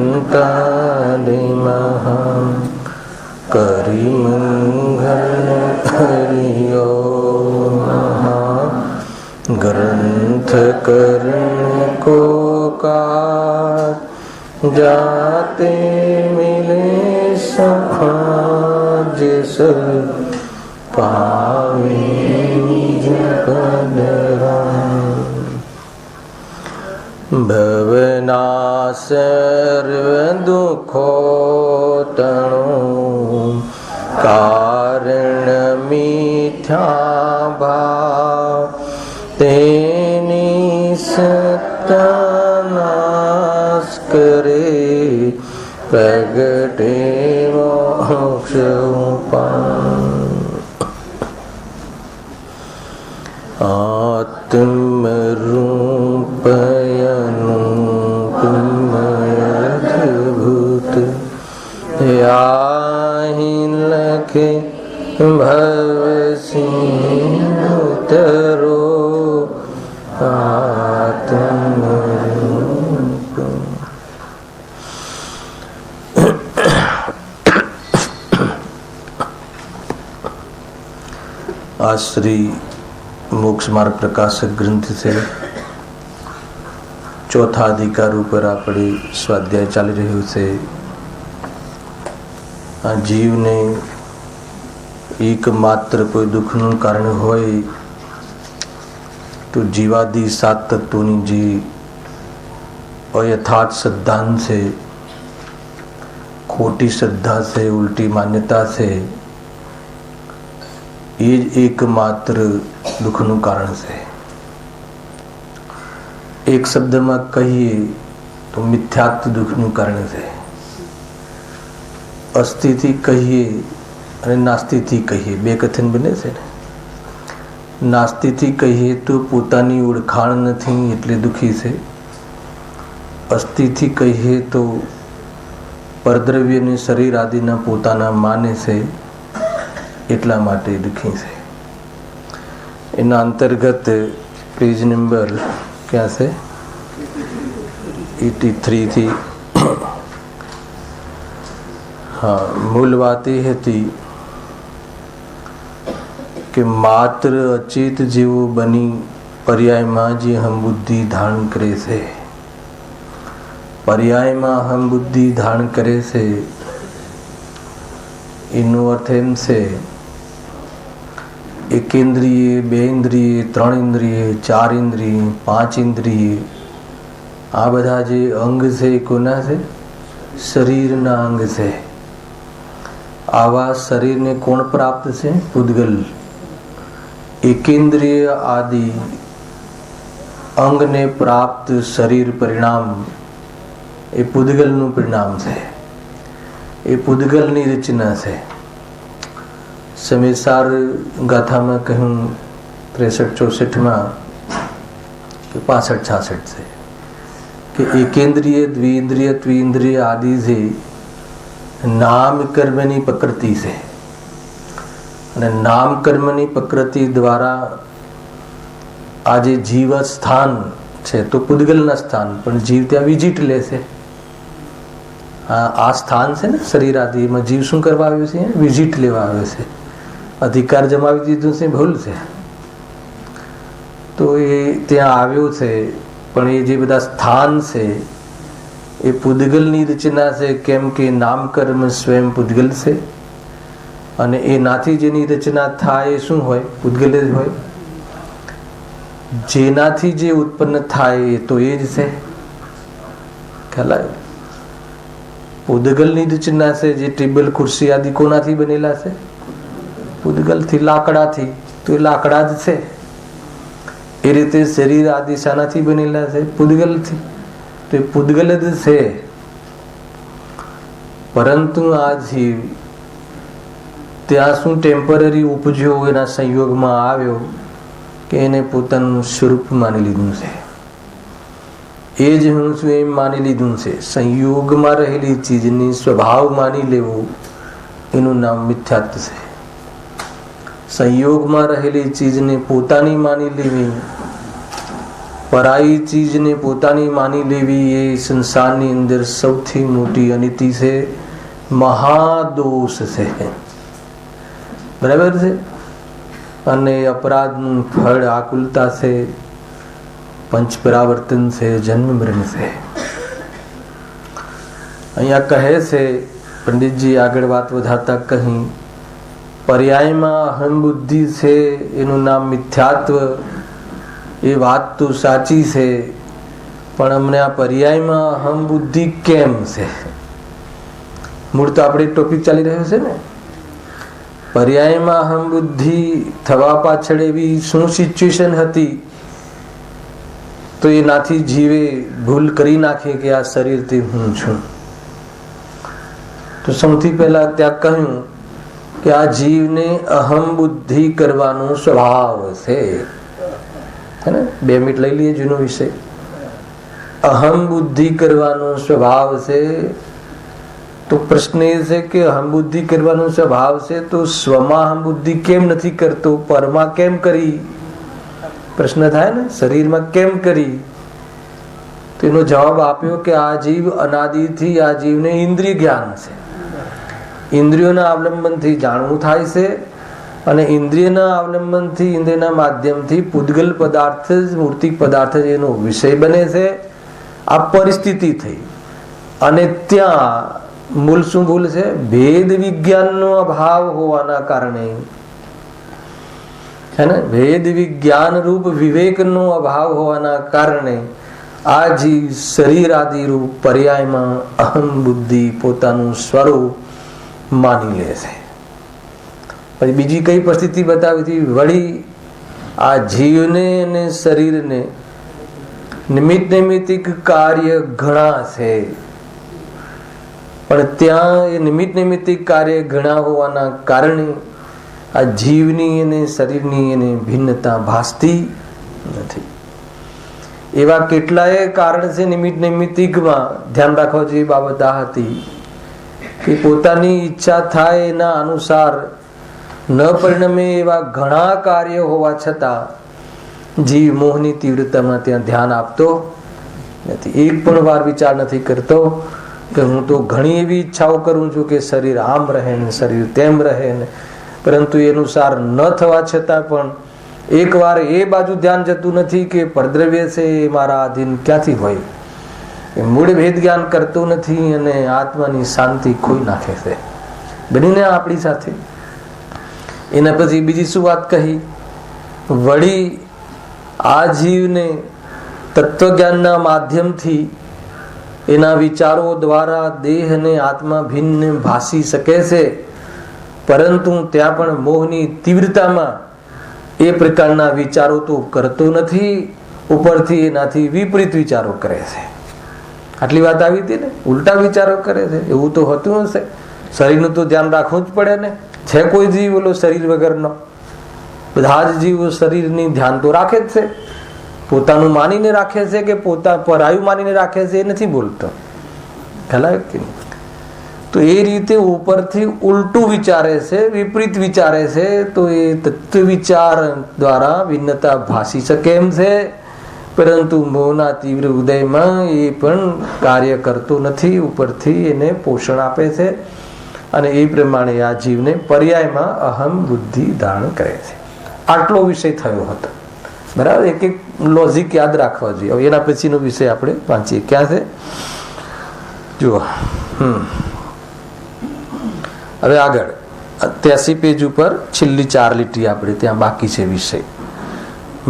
अरहंतादि महा करि मंगल हरियो महा ग्रंथ करण को कार जाते मिले समाज सब पावे भवना सर्व दुखो तणो कारण मिथ्या भाव तेनी सत्यानाश करे प्रगटे मोक्ष उपाय आत्म रूपयनुपमय अद्भुत याहि लखे भव सिंधु तरो आत्म रूप। आज श्री मोक्ष मार्ग प्रकाशक ग्रंथ से चौथा अधिकार पर આપણે સ્વાધ્યાય ચાલી રહ્યું છે। આ જીવને એકમાત્ર કોઈ દુઃખનું કારણ હોય તો જીવાદી સાત તત્વોની જે અયથાર્થ સિદ્ધાંત છે, ખોટી શ્રદ્ધા છે, ઉલટી માન્યતા છે, એ જ એકમાત્ર દુઃખનું કારણ છે। એક શબ્દમાં કહીએ તો મિથ્યાત્વ દુઃખનું કારણ છે। અસ્થિથી કહીએ અને નાસ્તિથી કહીએ, બે કથન બને છે ને। નાસ્તિથી કહીએ તો પોતાની ઓળખાણ નથી એટલે દુઃખી છે। અસ્થિથી કહીએ તો પરદ્રવ્યને શરીર આદિના પોતાના માને છે એટલા માટે દુઃખી છે। એના અંતર્ગત પેજ નંબર ક્યાં છે 83 થી हाँ मूल बात ये હતી કે માત્ર અચેત જેવો બની પર્યાયમાં જે હમ બુદ્ધિ ધારણ કરે છે, પર્યાયમાં હમ બુદ્ધિ ધારણ કરે છે એનો અર્થ એમ છે एक इंद्रिय, बे इंद्रिय, त्रण इंद्रिय, चार इंद्रिय, पांच इंद्रिय, आ बधा जे अंग से कोना से शरीर ना अंग से। आवा शरीर ने कोण प्राप्त से पुद्गल। एकेंद्रिय आदि अंग ने प्राप्त शरीर परिणाम ए पुद्गल नु परिणाम से। ए पुद्गल नी रचना से। समेसार गाथा में कहूँ 63-64 में 65-66 से कि एकेंद्रिय, द्विंद्रिय, त्विंद्रिय आदि से नाम कर्मनी प्रकृति से અને નામ કર્મની પ્રકૃતિ દ્વારા આ જે જીવ સ્થાન છે તો પુદ્ગલના સ્થાન પણ જીવ ત્યાં વિઝિટ લેશે। આ સ્થાન છે ને શરીર આદિમાં જીવ શું કરવા આવ્યો છે? વિઝિટ લેવા આવ્યો છે। અધિકાર જમાવી દીધું છે, ભૂલ છે તો એ ત્યાં આવ્યો છે। પણ એ જે બધા સ્થાન છે એ પુદ્ગલની રચના છે, કેમ કે નામ કર્મ સ્વયં પુદ્ગલ છે અને એનાથી જેની રચના થાય એ શું હોય? પુદ્ગલ જ હોય। જેનાથી જે ઉત્પન્ન થાય એ તો એ જ છે। ખ્યાલ આવ્યો? પુદ્ગલની રચના છે। જે ટેબલ ખુરશી આદિ કોનાથી બનેલા છે? પુદ્ગલથી, લાકડાથી, તો એ લાકડા જ છે। એ રીતે શરીર આદિ શાનાથી બનેલા છે? પુદ્ગલથી, તો એ પુદ્ગલ જ છે। પરંતુ આ જીવ ત્યાં શું ટેમ્પરરી ઉપજ્યો, એના સંયોગમાં આવ્યો કે એને પોતાનું સ્વરૂપ માની લીધું છે। એ જ હું છું એમ માની લીધું છે। સંયોગમાં રહેલી ચીજની સ્વભાવ માની લેવું એનું નામ મિથ્યાત્વ છે। સંયોગમાં રહેલી ચીજને પોતાની માની લેવી પરાઈ ચીજને પોતાની માની લેવી એ સંસારની અંદર સૌથી મોટી અનીતિ છે, મહાદોષ છે. બરાબર છે. અને અપરાધનું ફળ આકુલતા છે, પંચ પરાવર્તન છે, જન્મ મરણ છે. અહીંયા કહે છે પંડિતજી આગળ વાત વધારતા કહી, પર્યાયમાં અહમ બુદ્ધિ છે એનું નામ મિથ્યાત્વ. એ વાત તો સાચી છે, પણ અમને આ પર્યાયમાં અહમ બુદ્ધિ કેમ છે? મૂળ તો આપણે ટોપિક ચાલી રહ્યો છે ને. પર્યાયમાં અહમ બુદ્ધિ થવા પાછળ એવી શું સિચ્યુએશન હતી તો એનાથી જીવે ભૂલ કરી નાખે કે આ શરીરથી હું છું? તો સૌથી પહેલા ત્યાં કહ્યું કે આ જીવને અહમ બુદ્ધિ કરવાનો સ્વભાવ છે. 2 મિનિટ લઈ લઈએ જૂનો વિષય. અહમ બુદ્ધિ કરવાનો સ્વભાવ છે. તો પ્રશ્ન એ છે કે અહમ બુદ્ધિ કરવાનો સ્વભાવ છે તો સ્વમાં અહમ બુદ્ધિ કેમ નથી કરતો, પરમાં કેમ કરી? પ્રશ્ન થાય ને, શરીરમાં કેમ કરી? તેનો જવાબ આપ્યો કે આ જીવ અનાદિથી આ જીવને ઇન્દ્રિય જ્ઞાન છે. ઇન્દ્રિયોના અવલંબનથી જાણવું થાય છે અને ઇન્દ્રિયના અવલંબનથી, ઇન્દ્રિયના માધ્યમથી પૂતગલ પદાર્થ જ, મૂર્તિક પદાર્થ જ એનો વિષય બને છે. આ પરિસ્થિતિ થઈ અને ત્યાં મૂળ શું ભૂલ છે? ભેદ વિજ્ઞાનનો અભાવ હોવાના કારણે, હે ને, ભેદ વિજ્ઞાન રૂપ વિવેકનો અભાવ હોવાના કારણે આ જીવ શરીર આદિ રૂપ પર્યાયમાં અહમ બુદ્ધિ પોતાનું સ્વરૂપ માની લે છે. પછી બીજી કઈ પરિસ્થિતિ બતાવી હતી? વળી આ જીવને અને શરીરને નિમિત્ત નૈમિત્તિક કાર્ય ઘણા છે, પણ ત્યાં એ નિમિત્ત નૈમિત્તિક કાર્ય ઘણા હોવાના કારણે આ જીવની અને શરીરની એને ભિન્નતા ભાસતી નથી. એવા કેટલાય કારણ છે નિમિત્ત નૈમિત્તિકમાં. ધ્યાન રાખવા જેવી બાબત આ હતી કે પોતાની ઈચ્છા થાય એના અનુસાર ન પરિણમે એવા ઘણા કાર્ય હોવા છતાં જીવ મોહની તીવ્રતામાં ત્યાં ધ્યાન આપતો નથી. એક પણ વાર વિચાર નથી કરતો કે હું તો ઘણી એવી ઈચ્છાઓ કરું છું કે શરીર આમ રહે ને શરીર તેમ રહે ને, પરંતુ એ અનુસાર ન થવા છતાં પણ એક વાર એ બાજુ ધ્યાન જતું નથી કે પરદ્રવ્ય છે એ મારા આધીન ક્યાંથી હોય. એ મૂળ ભેદ જ્ઞાન કરતો નથી અને આત્માની શાંતિ ખોઈ નાખે છે. બનીને આપણી સાથે. એના પછી બીજી શું વાત કહી? વળી આ જીવને તત્વજ્ઞાનના માધ્યમથી એના વિચારો દ્વારા દેહ અને આત્મા ભિન્ન ભાસી શકે છે, પરંતુ ત્યાં પણ મોહની તીવ્રતામાં એ પ્રકારના વિચારો તો કરતો નથી, ઉપરથી એનાથી વિપરીત વિચારો કરે છે. આટલી વાત આવી હતી ને, ઉલટા વિચારો કરે છે. એવું તો હોતું હશે. શરીરનું તો ધ્યાન રાખવું જ પડે ને. છે કોઈ જીવ ઓલો શરીર વગરનો? બધા જ જીવો શરીરની ધ્યાન તો રાખે જ છે. પોતાનું માનીને રાખે છે કે પોતા પરાયું માનીને રાખે છે એ નથી બોલતો. ખ્યાલ કે નહીં? તો એ રીતે ઉપરથી ઉલટું વિચારે છે, વિપરીત વિચારે છે. તો એ તત્વ વિચાર દ્વારા ભિન્નતા ભાસી શકે એમ છે, પરંતુ મોહના તીવ્ર ઉદયમાં એ પણ કાર્ય કરતો નથી. ઉપરથી એને પોષણ આપે છે અને એ પ્રમાણે આ જીવને પર્યાયમાં અહમ બુદ્ધિ ધારણ કરે છે. આટલો વિષય થયો હતો. બરાબર? એક એક લોજિક યાદ રાખવા જોઈએ. હવે એના પછીનો વિષય આપણે વાંચીએ. ક્યાં છે જુઓ. હવે આગળ 83 પેજ ઉપર છેલ્લી 4 લીટી આપણે ત્યાં બાકી છે વિષય.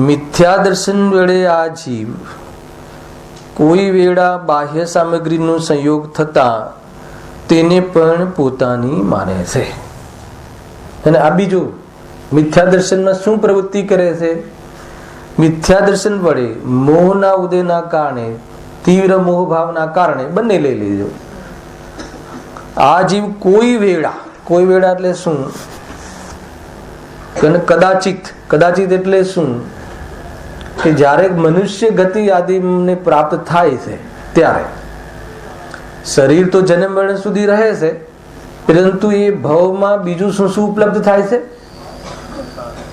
મિથ્યા દર્શન વેળે આ જીવ કોઈ વેળા બાહ્ય સામગ્રીનો સંયોગ થતા તેને પણ પોતાની માને છે. અને આ બીજું, મિથ્યા દર્શનમાં શું પ્રવૃત્તિ કરે છે? મિથ્યા દર્શન વડે મોહના ઉદયના કારણે, તીવ્ર મોહ ભાવના કારણે બંને લઈ લેજો. આ જીવ કોઈ વેળા એટલે શું? કદાચિત એટલે શું? કે જ્યારે મનુષ્ય ગતિ આદિને પ્રાપ્ત થાય છે ત્યારે શરીર તો જન્મ મરણ સુધી રહે છે, પરંતુ એ ભવમાં બીજું શું શું ઉપલબ્ધ થાય છે?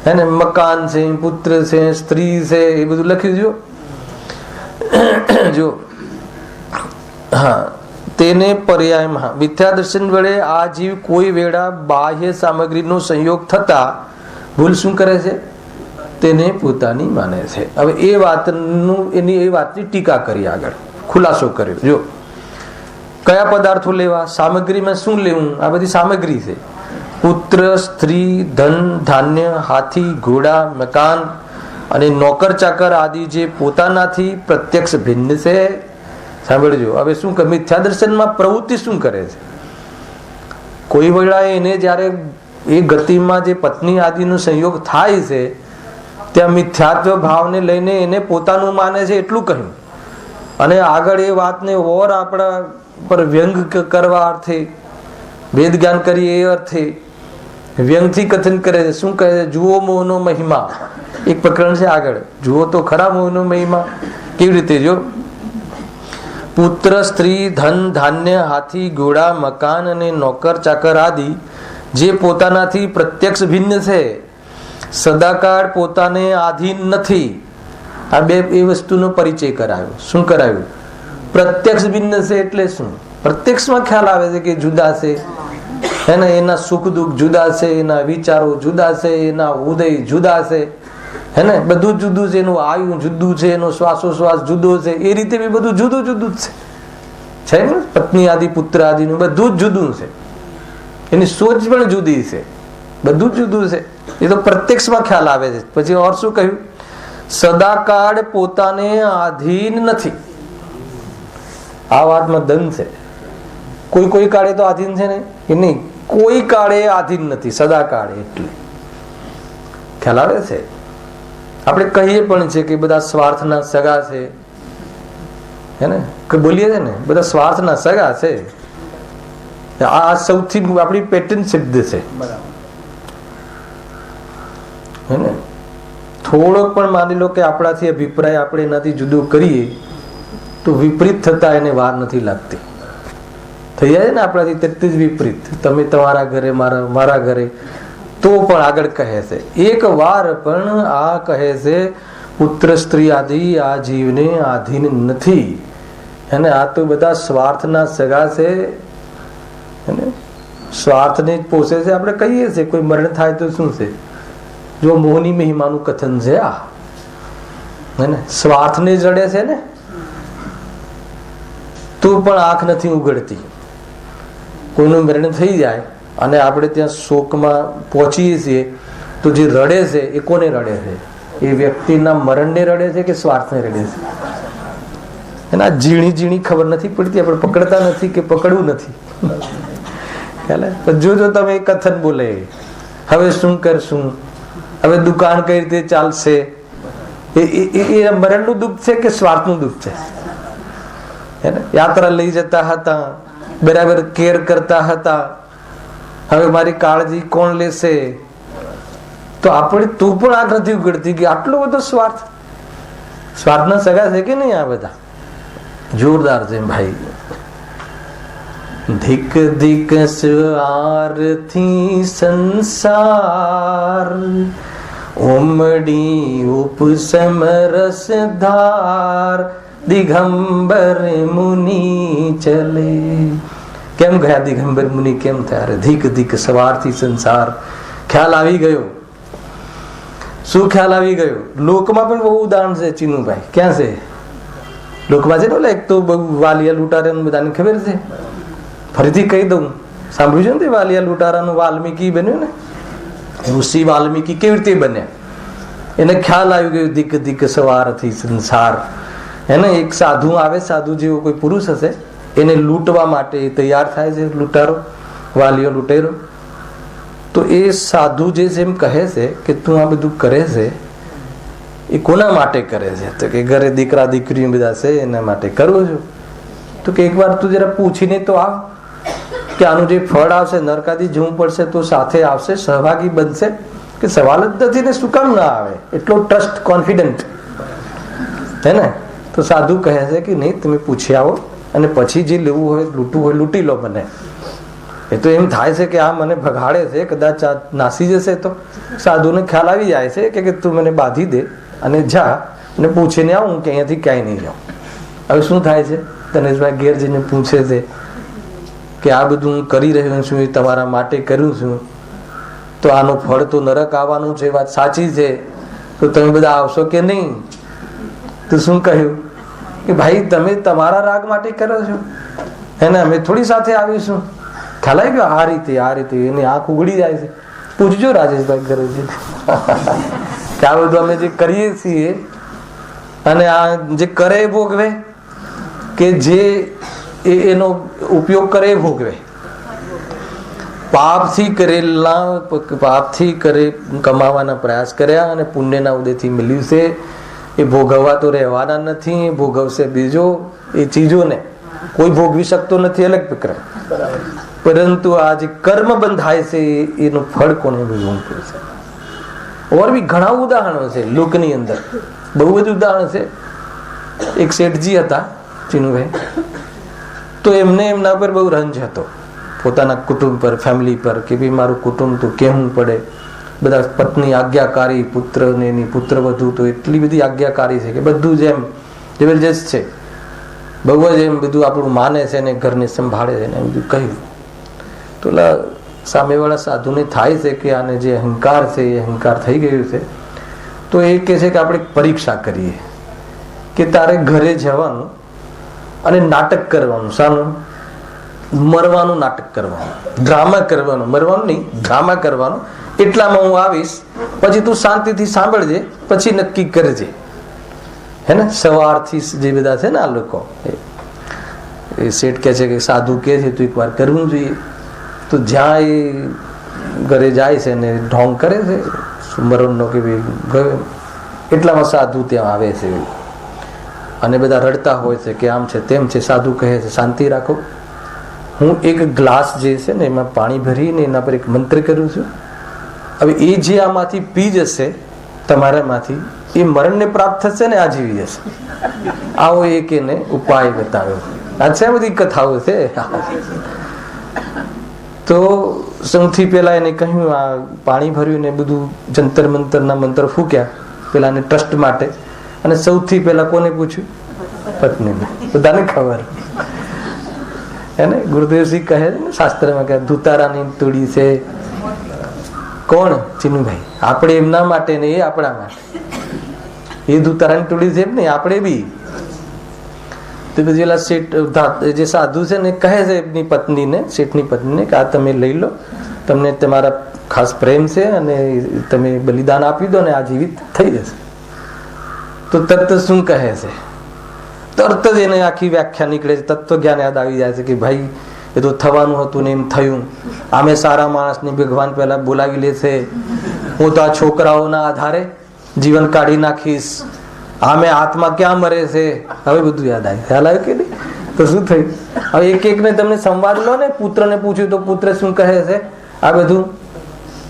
હે ને, મકાન છે, પુત્ર છે, સ્ત્રી છે, એ બધું લખી દો. જો હા, તેને પર્યાયમાં મિથ્યા દર્શન વડે આ જીવ કોઈ વેળા બાહ્ય સામગ્રીનો સંયોગ થતા ભૂલ શું કરે છે? તેને પોતાની માને છે. હવે એ વાતની ટીકા કરી, આગળ ખુલાસો કર્યો. જો કયા પદાર્થો લેવા, સામગ્રીમાં શું લેવું? આ બધી સામગ્રી છે. પુત્ર, સ્ત્રી, ધન, ધાન્ય, હાથી, ઘોડા, મકાન અને નોકર ચાકર આદિ જે પોતાનાથી પ્રત્યક્ષ ભિન્ન છે. સાંભળજો, હવે શું કરે? મિથ્યા દર્શનમાં પ્રવૃત્તિ શું કરે છે? કોઈ વેળા એને જયારે એ ગતિમાં જે પત્ની આદિનો સંયોગ થાય છે, ત્યાં મિથ્યાત્વ ભાવને લઈને એને પોતાનું માને છે એટલું કહ્યું. અને આગળ એ વાતને ઓર આપણા પર વ્યંગ કરવા અર્થે, વેદ જ્ઞાન કરીએ એ અર્થે વ્યંગથી કથન કરે છે. શું કહે છે? જુઓ મોહનો મહિમા. એક પ્રકરણ છે આગળ, જુઓ તો ખરા મોહનો મહિમા. કેવી રીતે? જો પુત્ર, સ્ત્રી, ધન, ધાન્ય, હાથી, ઘોડા, મકાન અને નોકર ચાકર આદિ જે પોતાનાથી પ્રત્યક્ષ ભિન્ન છે, સદાકાળ પોતાને આધીન નથી. આ બે એ વસ્તુનો પરિચય કરાવ્યો. શું કરાવ્યું? પ્રત્યક્ષ ભિન્ન છે એટલે શું? પ્રત્યક્ષમાં ખ્યાલ આવે છે કે જુદા છે, હે ને? એના સુખ દુઃખ જુદા છે, એના વિચારો જુદા છે, એના ઉદય જુદા છે, હે ને? બધું જુદું છે. એનું આયુ જુદું છે, એનો શ્વાસોશ્વાસ જુદો છે. એ રીતે બી બધું જુદું જુદું જ છે ને? પત્ની આદિ, પુત્ર આદિનું બધું જ જુદું છે. એની સોચ પણ જુદી છે, બધું જ જુદું છે. એ તો પ્રત્યક્ષમાં ખ્યાલ આવે છે. પછી ઓર શું કહ્યું? સદાકાળ પોતાને આધીન નથી. આ વાતમાં દંડ છે. કોઈ કાળે તો આધીન છે ને, કે નહીં? કોઈ કાળે આધીન નથી, સદાકાળ. એટલે ખ્યાલ આવે છે. આપણે કહીએ પણ છે કે બધા સ્વાર્થના સગા છે, હે ને? કે બોલીએ છે ને, બધા સ્વાર્થના સગા છે. આ સૌથી આપણી પેટર્ન શબ્દ છે, હે ને? થોડોક પણ માની લો કે આપણાથી અભિપ્રાય આપણે એનાથી જુદો કરીએ તો વિપરીત થતા એને વાર નથી લાગતી. થઈ જાય ને આપણાથી તેટલી જ વિપરીત. તમે તમારા ઘરે, મારા ઘરે, તો પણ આગળ કહે છે એક વાર પણ આ કહે છે પુત્ર, સ્ત્રી આદિ આ જીવને આધીન નથી. અને આ તો બધા સ્વાર્થના સગા છે, સ્વાર્થને જ પોષે છે. આપણે કહીએ છીએ કોઈ મરણ થાય તો શું છે? જો મોહની મહિમાનું કથન છે આ, હે ને? સ્વાર્થને જડે છે ને, તો પણ આંખ નથી ઉઘડતી. કોઈનું મરણ થઈ જાય અને આપણે ત્યાં શોકમાં પહોંચીએ છીએ તો જે રડે છે એ કોને રડે છે? એ વ્યક્તિના મરણને રડે છે કે સ્વાર્થને રડે છે? એના ઝીણી ઝીણી ખબર નથી પડતી. આપણે પકડતા નથી કે પકડવું નથી. જો તમે કથન બોલે, હવે શું કરશું, હવે દુકાન કઈ રીતે ચાલશે, એ મરણનું દુઃખ છે કે સ્વાર્થનું દુઃખ છે? યાત્રા લઈ જતા હતા, બરાબર કેર કરતા હતા, હવે મારી કાળજી કોણ લેશે? તો આપણે તું પણ આંખ નથી ઉઘડતી કે આટલો બધો સ્વાર્થ. સ્વાર્થના સગા છે કે નહીં આ બધા? જોરદાર છે ભાઈ. ધિક ધિક સ્વાર્થી સંસાર, ઉમડી ઉપસમ રસ ધાર, દિગંબર મુનિ ચલે. કેમ ગયા દિગંબર મુનિ? કેમ થયા? ધીક ધીક સવારથી સંસાર. ખ્યાલ આવી ગયો. શું ખ્યાલ આવી ગયો? લોકમાં પણ બહુ ઉદાહરણ છે ચીનુભાઈ. ક્યાં છે લોકમાં? છે ને એક તો વાલિયા લૂંટારા બધાને ખબર છે. ફરીથી કહી દઉં, સાંભળ્યું છે ને વાલિયા લૂંટારાનું? વાલ્મીકી બન્યું ને, ઋષિ વાલ્મીકી કેવી રીતે બન્યા? એને ખ્યાલ આવી ગયો ધીક ધીક સવારથી સંસાર. એને એક સાધુ આવે, સાધુ જેવો કોઈ પુરુષ હશે, એને લૂંટવા માટે તૈયાર થાય છે લૂંટારો, વાલીઓ લૂંટેરો. તો એ સાધુ જે છે એમ કહે છે કે તું આ બધું કરે છે એ કોના માટે કરે છે? તો કે ઘરે દીકરા દીકરીઓ બધા છે એના માટે કરું છું. તો કે એકવાર તું જરા પૂછીને તો આવ કે આનું જે ફળ આવશે નરકાદી જવું પડશે તો સાથે આવશે, સહભાગી બનશે કે સવાલ જ નથી ને? શું કામ ના આવે? એટલો ટ્રસ્ટ, કોન્ફિડન્ટ, હે ને? તો સાધુ કહે છે કે નહીં, તમે પૂછી આવો અને પછી જે લેવું હોય, લૂંટવું હોય, લૂંટી લો મને. એ તો એમ થાય છે કે આ મને ભગાડે છે, કદાચ આ નાસી જશે. તો સાધુને ખ્યાલ આવી જાય છે કે તું મને બાંધી દે અને જા અને પૂછીને આવું કે અહીંયાથી ક્યાંય નહીં જાઉં. હવે શું થાય છે? ધનેશભાઈ ઘેર જઈને પૂછે છે કે આ બધું હું કરી રહ્યો છું એ તમારા માટે કર્યું છું, તો આનું ફળ તો નરક આવવાનું છે, વાત સાચી છે, તો તમે બધા આવશો કે નહીં? તો શું કહ્યું કે ભાઈ તમે તમારા રાગ માટે કરો છો, એને અમે થોડી સાથે આવીશું. ખ્યાલ આવી ગયો? આ રીતે એની આંખ ઉગડી જાય છે. પૂછજો રાજેશભાઈ ઘરે છે કે આ બધું અમે જે કરીએ છીએ અને આ જે કરે એ ભોગવે, કે જે એનો ઉપયોગ કરે એ ભોગવે. પાપથી કમાવાના પ્રયાસ કર્યા અને પુણ્યના ઉદયથી મળ્યું છે એ ભોગવવા તો રહેવાના નથી, એ ભોગવશે બીજો. એ ચીજોને કોઈ ભોગવી શકતો નથી, અલગ પ્રકરણ. પરંતુ આ જે કર્મ બંધાય છે એનું ફળ કોને ભોગવવું પડશે? ઓર બી ઘણા ઉદાહરણો છે લોકની અંદર, બહુ બધું ઉદાહરણ છે. એક શેઠજી હતા ચીનુભાઈ, તો એમને એમના પર બહુ રંજ હતો, પોતાના કુટુંબ પર, ફેમિલી પર, કે ભાઈ મારું કુટુંબ તો કહેવું પડે. બધા પત્ની આજ્ઞાકારી, પુત્ર ને એની પુત્ર વધુ તો એટલી બધી આજ્ઞાકારી છે કે બધું જ એમ જબરજસ્ત છે, બહુ જ એમ બધું આપણું માને છે ને ઘરને સંભાળે છે ને એમ બધું કહ્યું. તો સામેવાળા સાધુને થાય છે કે આને જે અહંકાર છે એ અહંકાર થઈ ગયું છે. તો એ કહે છે કે આપણે પરીક્ષા કરીએ કે તારે ઘરે જવાનું અને નાટક કરવાનું. શાનું? મરવાનું નાટક કરવાનું, ડ્રામા કરવાનું. મરવાનું નહીં, ડ્રામા કરવાનું. એટલામાં હું આવીશ, પછી તું શાંતિથી સાંભળજે, પછી નક્કી કરજે. હે ને? સવારથી જે બધા છે ને આ લોકો, એ શેઠ કહે છે કે સાધુ કહે છે તો એકવાર કરવું જોઈએ. તો જ્યાં એ ઘરે જાય છે ને ઢોંગ કરે છે મરણનો કે ભાઈ ગયો, એટલામાં સાધુ ત્યાં આવે છે અને બધા રડતા હોય છે કે આમ છે તેમ છે. સાધુ કહે છે શાંતિ રાખો, હું એક ગ્લાસ જે છે ને એમાં પાણી ભરીને એના પર એક મંત્ર કરું છું. હવે એ જે આમાંથી પી જશે તમારામાંથી, એ મરણને પ્રાપ્ત થશે ને આ જીવી જશે. આવો એક એને ઉપાય બતાવ્યો. આ છે બધી કથાઓ છે. તો સૌથી પહેલા એને કહ્યું, આ પાણી ભર્યું ને બધું જંતર મંતરના મંત્ર ફૂક્યા પેલાને ટ્રસ્ટ માટે. અને સૌથી પહેલા કોને પૂછ્યું? પત્નીને. બધાને ખબર એને ગુરુદેવસિંહ કહે છે ને શાસ્ત્રમાં કે ધુતારાની તોડી છે. કોણ? ચીનુભાઈ. આપણે એમના માટે ને એ આપણા માટે. એ ધુતારાની તોડી છે ને આપણે બી. તો પેલા શેઠ જે સાધુ છે ને કહે છે એમની પત્નીને, શેઠની પત્નીને કે આ તમે લઈ લો, તમને તમારા ખાસ પ્રેમ છે અને તમે બલિદાન આપી દો ને આ જીવિત થઈ જશે. તો તરત શું કહે છે? તરત જ એને આખી વ્યાખ્યા નીકળે છે, તત્વ જ્ઞાન યાદ આવી જાય છે કે ભાઈ એ તો થવાનું હતું ને એમ થયું. આમે સારા માણસને ભગવાન પહેલા બોલાવી લે છે, હું તો આ છોકરાઓના આધારે જીવન કાઢી નાખીશ, આમે આત્મા ક્યાં મરે છે. હવે બધું યાદ આવે. ખ્યાલ આવ્યો કે નહીં? તો શું થયું? હવે એક એક ને તમને સંવાદ લો ને. પુત્રને પૂછ્યું તો પુત્ર શું કહે છે? આ બધું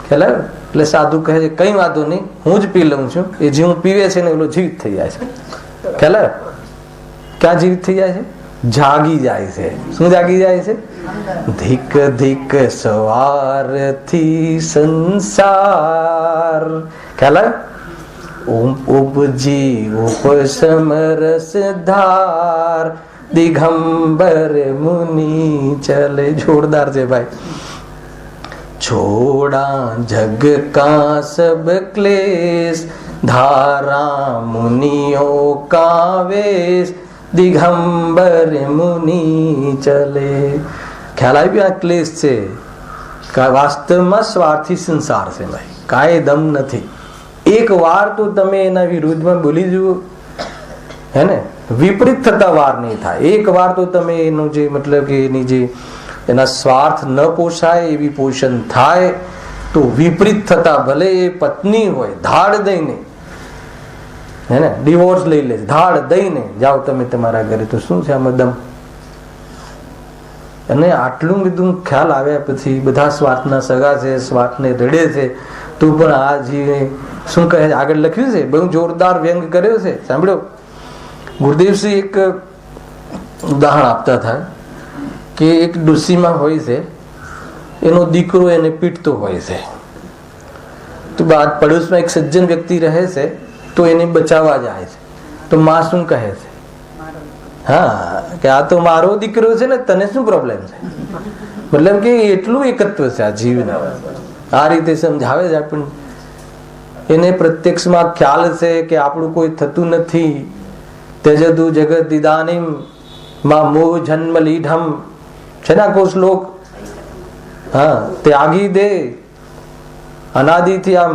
ખ્યાલ આવ્યો? એટલે સાધુ કહે છે કઈ વાંધો નહીં, હું જ પી લઉં છું. એ જે હું પીવે છે ને એનો જીવિત થઈ જાય છે. ખ્યાલ આવ્યો? ક્યાં જીવિત થઈ જાય છે? જાગી જાય છે. શું જાગી જાય છે? ધીક ધીક સવારથી સંસાર. ખ્યાલ આવ્યો? ઉપજી ઉપસમ રસ ધાર દિગંબર મુનિ ચલે. જોરદાર છે ભાઈ. છોડા જગ કા સબ ક્લેશ, ધારા મુનિઓ કા વેશ, દિગંબર મુનિ ચલે. ખ્યાલ આવી? આ ક્લેશ છે, વાસ્તવમાં સ્વાર્થી સંસાર છે ભાઈ. કાંઈ દમ નથી. એક વાર તો તમે એના વિરુદ્ધમાં બોલી જુઓ, હે ને? વિપરીત થતા વાર નહીં થાય. એક વાર તો તમે એનું જે મતલબ કે એની જે એના સ્વાર્થ ન પોષાય એવી પોષણ થાય તો વિપરીત થતા, ભલે એ પત્ની હોય, ધાડ દઈને, હે ને, ડિવોર્સ લઈ લે, ધાડ દઈને જાઓ તમે તમારા ઘરે, તો શું છે આમાં દમ? અને આટલું બધું ખ્યાલ આવ્યા પછી બધા સ્વાર્થના સગા છે, સ્વાર્થને રડે છે, તો પણ આ જીવે શું કહે? આગળ લખ્યું છે, બહુ જોરદાર વ્યંગ કર્યો છે. સાંભળ્યો? ગુરુદેવસિંહ એક ઉદાહરણ આપતા હતા કે એક ડોસીમાં હોય છે, એનો દીકરો એને પીટતો હોય છે. તો બાદ પડોશમાં એક સજ્જન વ્યક્તિ રહે છે, તો એને બચાવવા જાય છે. તો માં શું કહે છે? હા, કે આ તો મારો દીકરો છે ને, તને શું પ્રોબ્લેમ છે? મતલબ કે એટલું એકત્વ છે આ જીવના. આ રીતે સમજાવે છે આપણને. એને પ્રત્યક્ષમાં ખ્યાલ છે કે આપણું કોઈ થતું નથી. તેજદુ જગત ઇદાનીમ માં મોહ જન્મ લીઢમ છે ને આખો શ્લોક. હા, ત્યાગી દે. અનાદિથી આ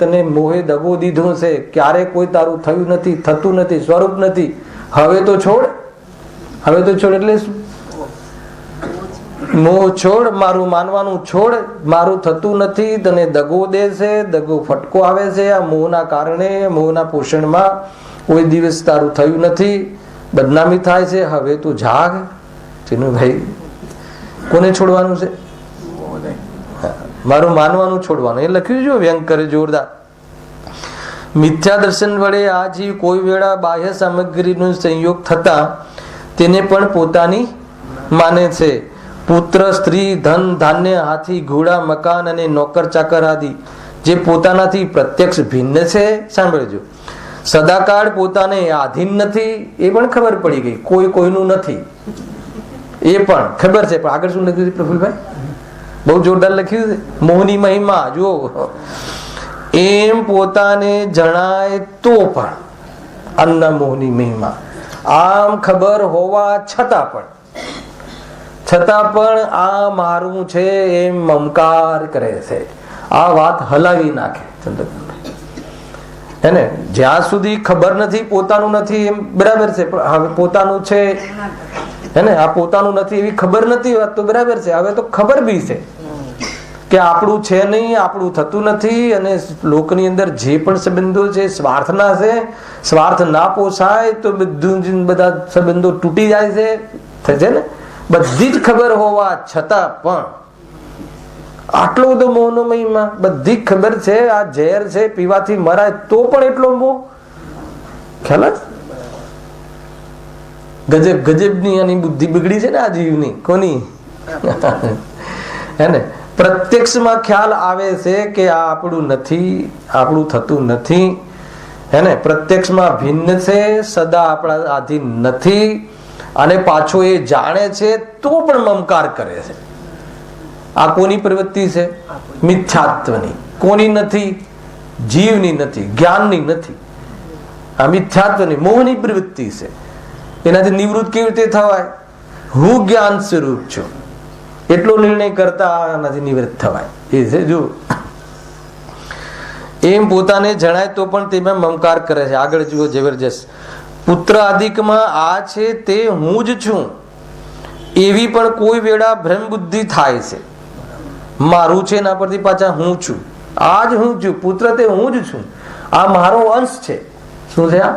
તને મોહે દગો દીધો છે. ક્યારે કોઈ તારું થયું નથી, થતું નથી, સ્વરૂપ નથી. હવે તો છોડ. હવે તો છોડ એટલે મોહ છોડ, મારું માનવાનું છોડ. મારું થતું નથી, તને દગો દે છે, દગો ફટકો આવે છે. આ મોહના કારણે, મોહના પોષણમાં કોઈ દિવસ તારું થયું નથી, બદનામી થાય છે. હવે તું જાગ. ભાઈ કોને છોડવાનું છે? મારું માનવાનું છોડવાનું. એ લખ્યું છે, વ્યંગ કરે જોરદાર. મિથ્યા દર્શન વડે આ જીવ કોઈ વેળા બાહ્ય સામગ્રીનો સંયોગ થતા તેને પણ પોતાની માને છે. પુત્ર, સ્ત્રી, ધન, ધાન્ય, હાથી, ઘોડા, મકાન અને નોકર ચાકર આદિ જે પોતાનાથી પ્રત્યક્ષ ભિન્ન છે. સાંભળજો, સદાકાળ પોતાને આધીન નથી એ પણ ખબર પડી ગઈ. કોઈ કોઈનું નથી એ પણ ખબર છે. પણ આગળ શું લખ્યું છે પ્રફુલભાઈ? બહુ જોરદાર લખ્યું છે. મોહની મહિમા જુઓ. એમ પોતાને જણાય તો પણ અન્ન મોહની મહિમા. આમ ખબર હોવા છતાં પણ આ મારું છે એમ મમકાર કરે છે. આ વાત હલાવી નાખે હે ને. જ્યાં સુધી ખબર નથી, પોતાનું નથી એમ બરાબર છે, પણ હવે પોતાનું છે હે ને. આ પોતાનું નથી એવી ખબર નથી, વાત તો બરાબર છે. હવે તો ખબર બી છે કે આપણું છે નહીં, આપણું થતું નથી. અને લોકની અંદર જે પણ સંબંધો છે સ્વાર્થના છે. સ્વાર્થ ના પોસાય તો બધા સંબંધો તૂટી જાય છે ને. બધી જ ખબર હોવા છતાં પણ આટલો બધો મોહનો મહિમા. બધી ખબર છે આ ઝેર છે, પીવાથી મરાય, તો પણ એટલો મોહ. ખ્યાલ ગજબની આની બુદ્ધિ બગડી છે ને આ જીવની. કોની? હે ને. પ્રત્યક્ષમાં ખ્યાલ આવે છે કે આ આપણું નથી, આપણું થતું નથી હે ને. પ્રત્યક્ષમાં ભિન્ન છે, સદા આપણા આધીન નથી. અને પાછો એ જાણે છે તો પણ મમકાર કરે છે. આ કોની પ્રવૃત્તિ છે? મિથ્યાત્વની. કોની નથી? જીવની નથી, જ્ઞાનની નથી. આ મિથ્યાત્વની, મોહની પ્રવૃત્તિ છે. એનાથી નિવૃત્ત કેવી રીતે થવાય? હું જ્ઞાન સ્વરૂપ છું એટલો નિર્ણય કરતા આનાથી નિવૃત્ત થવાય. એ છે જો. એમ પોતાને જણાય તો પણ તેમાં મમકાર કરે છે. આગળ જુઓ, જબરજસ્ત. પુત્ર આદિકમાં આ છે તે હું જ છું એવી પણ કોઈ વેળા ભ્રમ બુદ્ધિ થાય છે. મારું છે એના પરથી પાછા હું છું. આ જ હું છું. પુત્ર તે હું જ છું. આ મારો અંશ છે. શું છે આ?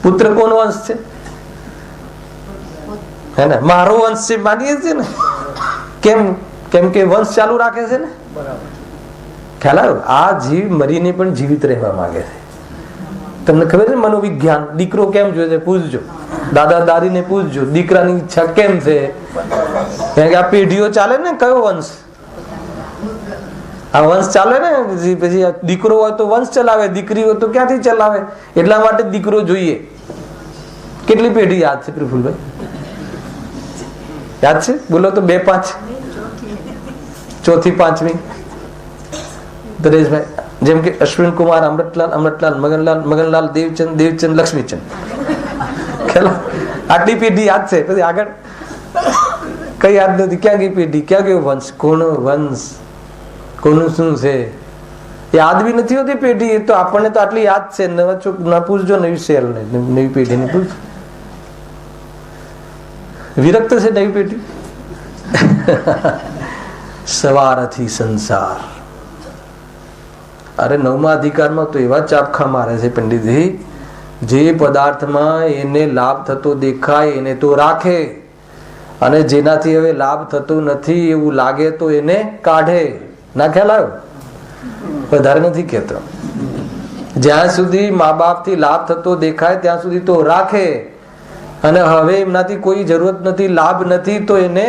પુત્ર કોનો અંશ છે? હે ને. મારો વંશ છે માનીએ છીએ ને. કેમ કે વંશ ચાલુ રાખે છે ને. ખ્યાલ આવ્યો? આ જીવ મરીને પણ જીવિત રહેવા માંગે છે. તમને ખબર છે મનોવિજ્ઞાન? દીકરો કેમ જોઈએ છે પૂછજો, દાદા દાદીને પૂછજો, દીકરાની ઈચ્છા કેમ છે. કારણ કે આ પેઢીઓ ચાલે ને. કયો વંશ? આ વંશ ચાલે ને. પછી દીકરો હોય તો વંશ ચલાવે, દીકરી હોય તો ક્યાંથી ચલાવે. એટલા માટે દીકરો જોઈએ. કેટલી પેઢી યાદ છે પ્રફુલભાઈ? યાદ છે? બોલો તો 2 5 ચોથી 5મી. દરેશભાઈ, જેમ કે અશ્વિન કુમાર, અમૃતલાલ, મગનલાલ, દેવચંદ, લક્ષ્મીચંદ. આટલી પેઢી યાદ છે. પછી આગળ કઈ યાદ નથી. ક્યાં ગઈ પેઢી? ક્યાં ગયો વંશ? કોનો વંશ? કોનું શું છે યાદ બી નથી હોતી પેઢી. એ તો આપણને તો આટલી યાદ છે. નવા ચોક ના પૂછજો, નવી શેર નવી પેઢીને પૂછ. વિરક્ત છે નવી પેઢી. સવારથી સંસાર. અરે 9મા અધિકારમાં તો એવા ચાપખા મારે છે પંડિતજી. જે પદાર્થમાં એને લાભ થતો દેખાય એને તો રાખે, અને જેનાથી હવે લાભ થતો નથી એવું લાગે તો એને કાઢે. ના ખ્યાલ આવ્યો? વધારે નથી કહેતો. જ્યાં સુધી મા બાપ થી લાભ થતો દેખાય ત્યાં સુધી તો રાખે, અને હવે એમનાથી કોઈ જરૂરત નથી, લાભ નથી તો એને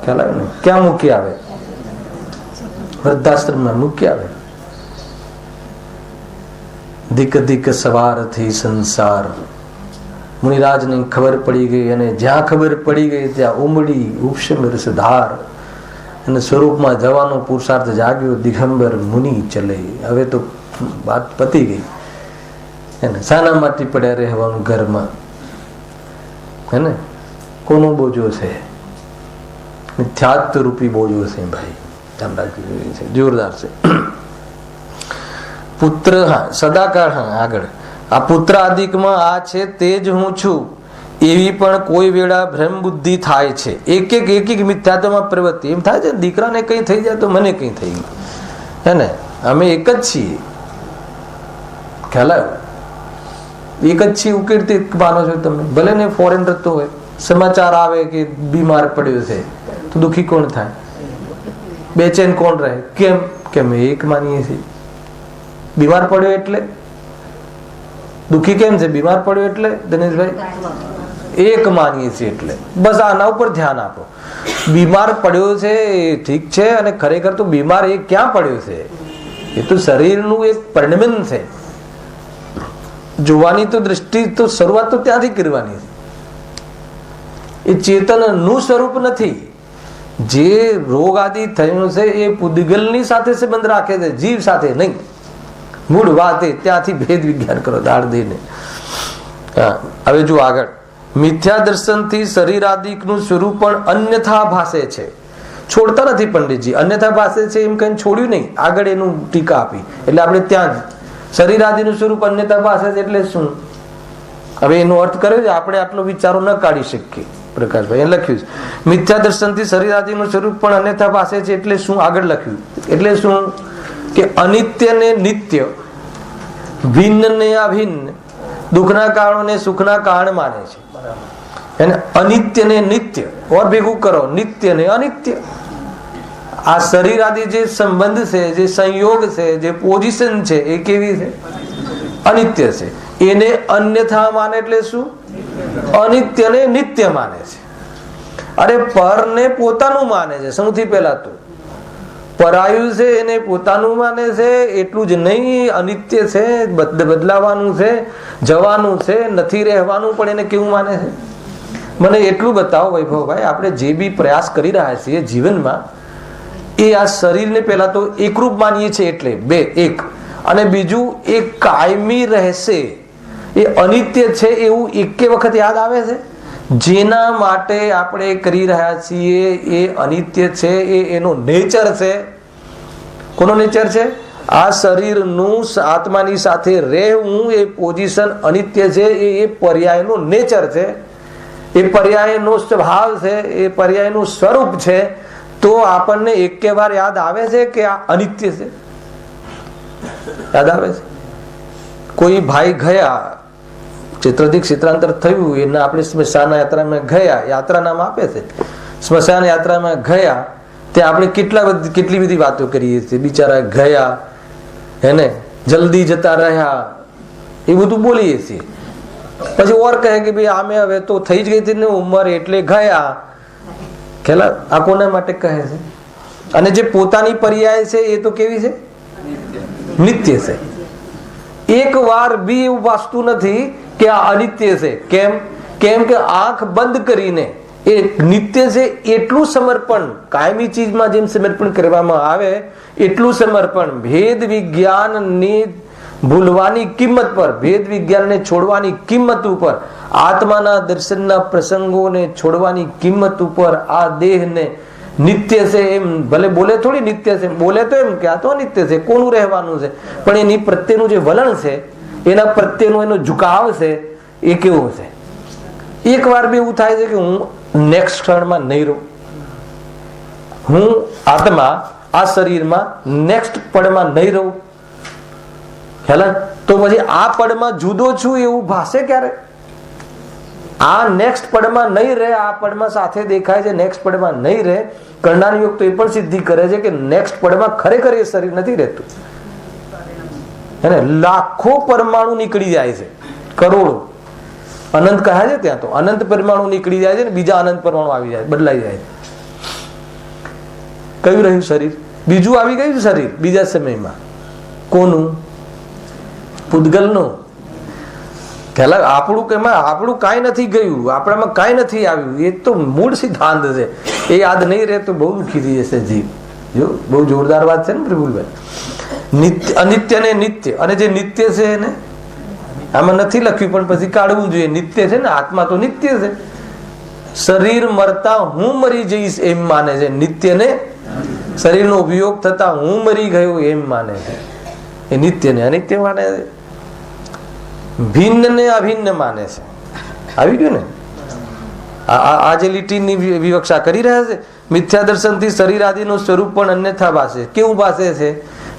ખ્યાલ આવે ને ક્યાં મૂકી આવે? વૃદ્ધાશ્રમમાં મૂકી આવે. ધીક ધીક સવાર થઈ સંસાર. મુનિરાજને ખબર પડી ગઈ અને જ્યાં ખબર પડી ગઈ ત્યાં ઉમડી ઉપશે રસધાર. અને સ્વરૂપમાં જવાનો પુરુષાર્થ જાગ્યો. દિગંબર મુનિ ચલે. હવે તો વાત પતી ગઈ. એને શાના માટે પડ્યા રહેવાનું ઘરમાં? હે ને, કોનો બોજો છે? મિથ્યાત્વ રૂપી બોજો છે ભાઈ. ધ્યાન રાખવું છે, જોરદાર છે. પુત્ર, હા સદાકાળ. હા આગળ આ પુત્ર આદિકમાં આ છે તે જ હું છું એવી પણ કોઈ વેળા ભ્રમ બુદ્ધિ થાય છે. એક એક મિથ્યાત્વમાં પ્રવૃત્તિ. એમ થાય છે દીકરાને કઈ થઈ જાય તો મને કઈ થઈ ગયું, હે ને, અમે એક જ છીએ. ખ્યાલ આવ્યો? એક જ છીએ ઉકેલતી માનો છો તમે? ભલે ને ફોરેન રહેતો હોય, સમાચાર આવે કે બીમાર પડ્યો છે તો દુઃખી કોણ થાય? બેચેન કોણ રહે? કેમ કે અમે એક માનીએ છીએ. બીમાર પડ્યો એટલે દુઃખી કેમ છે? બીમાર પડ્યો એટલે દિનેશભાઈ એક માનીએ છીએ એટલે. બસ આના ઉપર ધ્યાન આપો. બીમાર પડ્યો છે એ ઠીક છે, અને ખરેખર તો બીમાર એ ક્યાં પડ્યો છે? એ તો શરીરનું એક પરિણમન છે. જોવાની તો દ્રષ્ટિ તો શરૂઆત તો ત્યાંથી કરવાની છે. એ ચેતનનું સ્વરૂપ નથી. જે રોગ આદિ થયું છે એ પૂદગલની સાથે સંબંધ રાખે છે, જીવ સાથે નહીં. મૂળ વાત એ ત્યાંથી ભેદ વિજ્ઞાન કરો દાળ દઈને. હવે જો આગળ, મિથ્યા દર્શનથી શરીર આદિકનું સ્વરૂપ પણ અન્યથા ભાસે છે. છોડતા નથી પંડિતજી. અન્યથા ભાસે છે એમ કઈ છોડ્યું નહીં. આગળ એનું ટીકા આપી એટલે આપણે ત્યાં જ શરીર આદિનું સ્વરૂપ અન્યથા ભાસે છે એટલે શું? હવે એનો અર્થ કર્યો છે, આપણે આટલો વિચારો ન કાઢી શકીએ. પ્રકાશભાઈ એ લખ્યું છે મિથ્યા દર્શનથી શરીર આદિનું સ્વરૂપ પણ અન્યથા ભાસે છે એટલે શું? આગળ લખ્યું એટલે શું કે અનિત્ય ને નિત્ય, ભિન્ન ને અભિન્ન, દુઃખના કારણોને સુખના કારણ માને છે. એને અનિત્ય ને નિત્ય ઓર ભેગું કરો, નિત્ય ને અનિત્ય. આ શરીર આદિ જે સંબંધ છે, જે સંયોગ છે, જે પોઝિશન છે એ કેવી છે? અનિત્ય છે. એને અન્યથા માને એટલે શું? અનિત્ય ને નિત્ય માને છે. અરે પર ને પોતાનું માને છે. સૌથી પહેલા તો પરાયું છે એને પોતાનું માને છે. એટલું જ નહીં, અનિત્ય છે, બદલાવાનું છે, જવાનું છે, નથી રહેવાનું, પણ એને કેવું માને છે? મને એટલું બતાવો વૈભવભાઈ, આપણે જે બી પ્રયાસ કરી રહ્યા છીએ જીવનમાં એ આ શરીરને પહેલા તો એકરૂપ માનીએ છીએ એટલે બે એક, અને બીજું એ કાયમી રહેશે, એ અનિત્ય છે એવું એકે વખત યાદ આવે છે? જેના માટે આપણે કરી રહ્યા છીએ એ અનિત્ય છે, એ એનો નેચર છે. કોનો નેચર છે? આ શરીરનું આત્માની સાથે રહેવું એ પોઝિશન અનિત્ય છે. એ પર્યાયનો નેચર છે, એ પર્યાયનો સ્વભાવ છે, એ પર્યાયનું સ્વરૂપ છે. તો આપણને એકે વાર યાદ આવે છે કે આ અનિત્ય છે? યાદ આવે છે? કોઈ ભાઈ ગયા, ચિત્રદીક ચિત્રાંતર થયું, એને આપણે સ્મશાન યાત્રામાં ગયા, યાત્રા નામ આપે છે, સ્મશાન યાત્રામાં ગયા ત્યાં આપણે કેટલી બધી વાતો કરીએ છીએ. બિચારા ગયા, એને જલ્દી જતા રહ્યા, એ બધું બોલીએ છીએ. પછી ઓર કહે કે ભાઈ આમે હવે તો થઈ જ ગઈ હતી ને ઉંમર એટલે ગયા. ખેલા આ કોના માટે કહે છે? અને જે પોતાની પર્યાય છે એ તો કેવી છે? નિત્ય છે. એક વાર બી એવું વાસ્તુ નથી કે આ અનિત્ય છે. કેમ કે આંખ બંધ કરીને એ નિત્ય છે એટલું સમર્પણ, કાયમી ચીજમાં જેમ સમર્પણ કરવામાં આવે એટલું સમર્પણ ભેદ વિજ્ઞાનની ભૂલવાની કિંમત પર, ભેદ વિજ્ઞાનને છોડવાની કિંમત ઉપર, આત્માના દર્શનના પ્રસંગોને છોડવાની કિંમત ઉપર આ દેહને નિત્ય છે એમ ભલે બોલે, થોડી નિત્ય છે બોલે તો એમ કે આ તો અનિત્ય છે, કોનું રહેવાનું છે, પણ એની પ્રત્યેનું જે વલણ છે, એના પ્રત્યેનો એનો ઝુકાવ છે એ કેવો છે? એક વાર બી એવું થાય છે કે હું નેક્સ્ટ ક્ષણમાં નહીં રહું, હું આત્મા આ શરીરમાં નેક્સ્ટ પળમાં નહીં રહું. હેલા તો પછી આ પળમાં જુદો છું એવું ભાષે ક્યારે? આ નેક્સ્ટ પળમાં નહીં રહે, આ પળમાં સાથે દેખાય છે, નેક્સ્ટ પળમાં નહીં રહે. કરનાર યોગ તો એ પણ સિદ્ધિ કરે છે કે નેક્સ્ટ પળમાં ખરેખર એ શરીર નથી રહેતું. એને લાખો પરમાણુ નીકળી જાય છે, કરોડો, અનંત કહે છે ત્યાં તો અનંત પરમાણુ નીકળી જાય છે ને બીજા અનંત પરમાણુ આવી જાય, બદલાઈ જાય. કયું રહ્યું શરીર? બીજું આવી ગયું શરીર બીજા સમયમાં. કોનું? પૂતગલનો. આપણું કાંઈ નથી ગયું, આપણામાં કાંઈ નથી આવ્યું, એ તો મૂળ સિદ્ધાંત છે. એ યાદ નહીં રહે તો બહુ દુઃખી થઈ જશે જીવ. જો બહુ જોરદાર વાત છે ને પ્રભુભાઈ. નિત્ય અનિત્ય ને નિત્ય, અને જે નિત્ય છે એને આમાં નથી લખ્યું પણ પછી કાઢવું જોઈએ. નિત્ય છે ને, આત્મા તો નિત્ય છે. શરીર મરતા હું મરી જઈશ એમ માને છે. નિત્ય ને શરીરનો ઉપયોગ થતા હું મરી ગયો એમ માને છે. એ નિત્ય ને અનિત્ય માને છે. ભિન્ન ને અભિન્ન માને છે. આવી ગયું ને? આ જે લીટીની વિવક્ષા કરી રહ્યા છે, મિથ્યા દર્શન થી શરીર આદિનું સ્વરૂપ પણ અન્યથા ભાસે. કેવું ભાસે છે?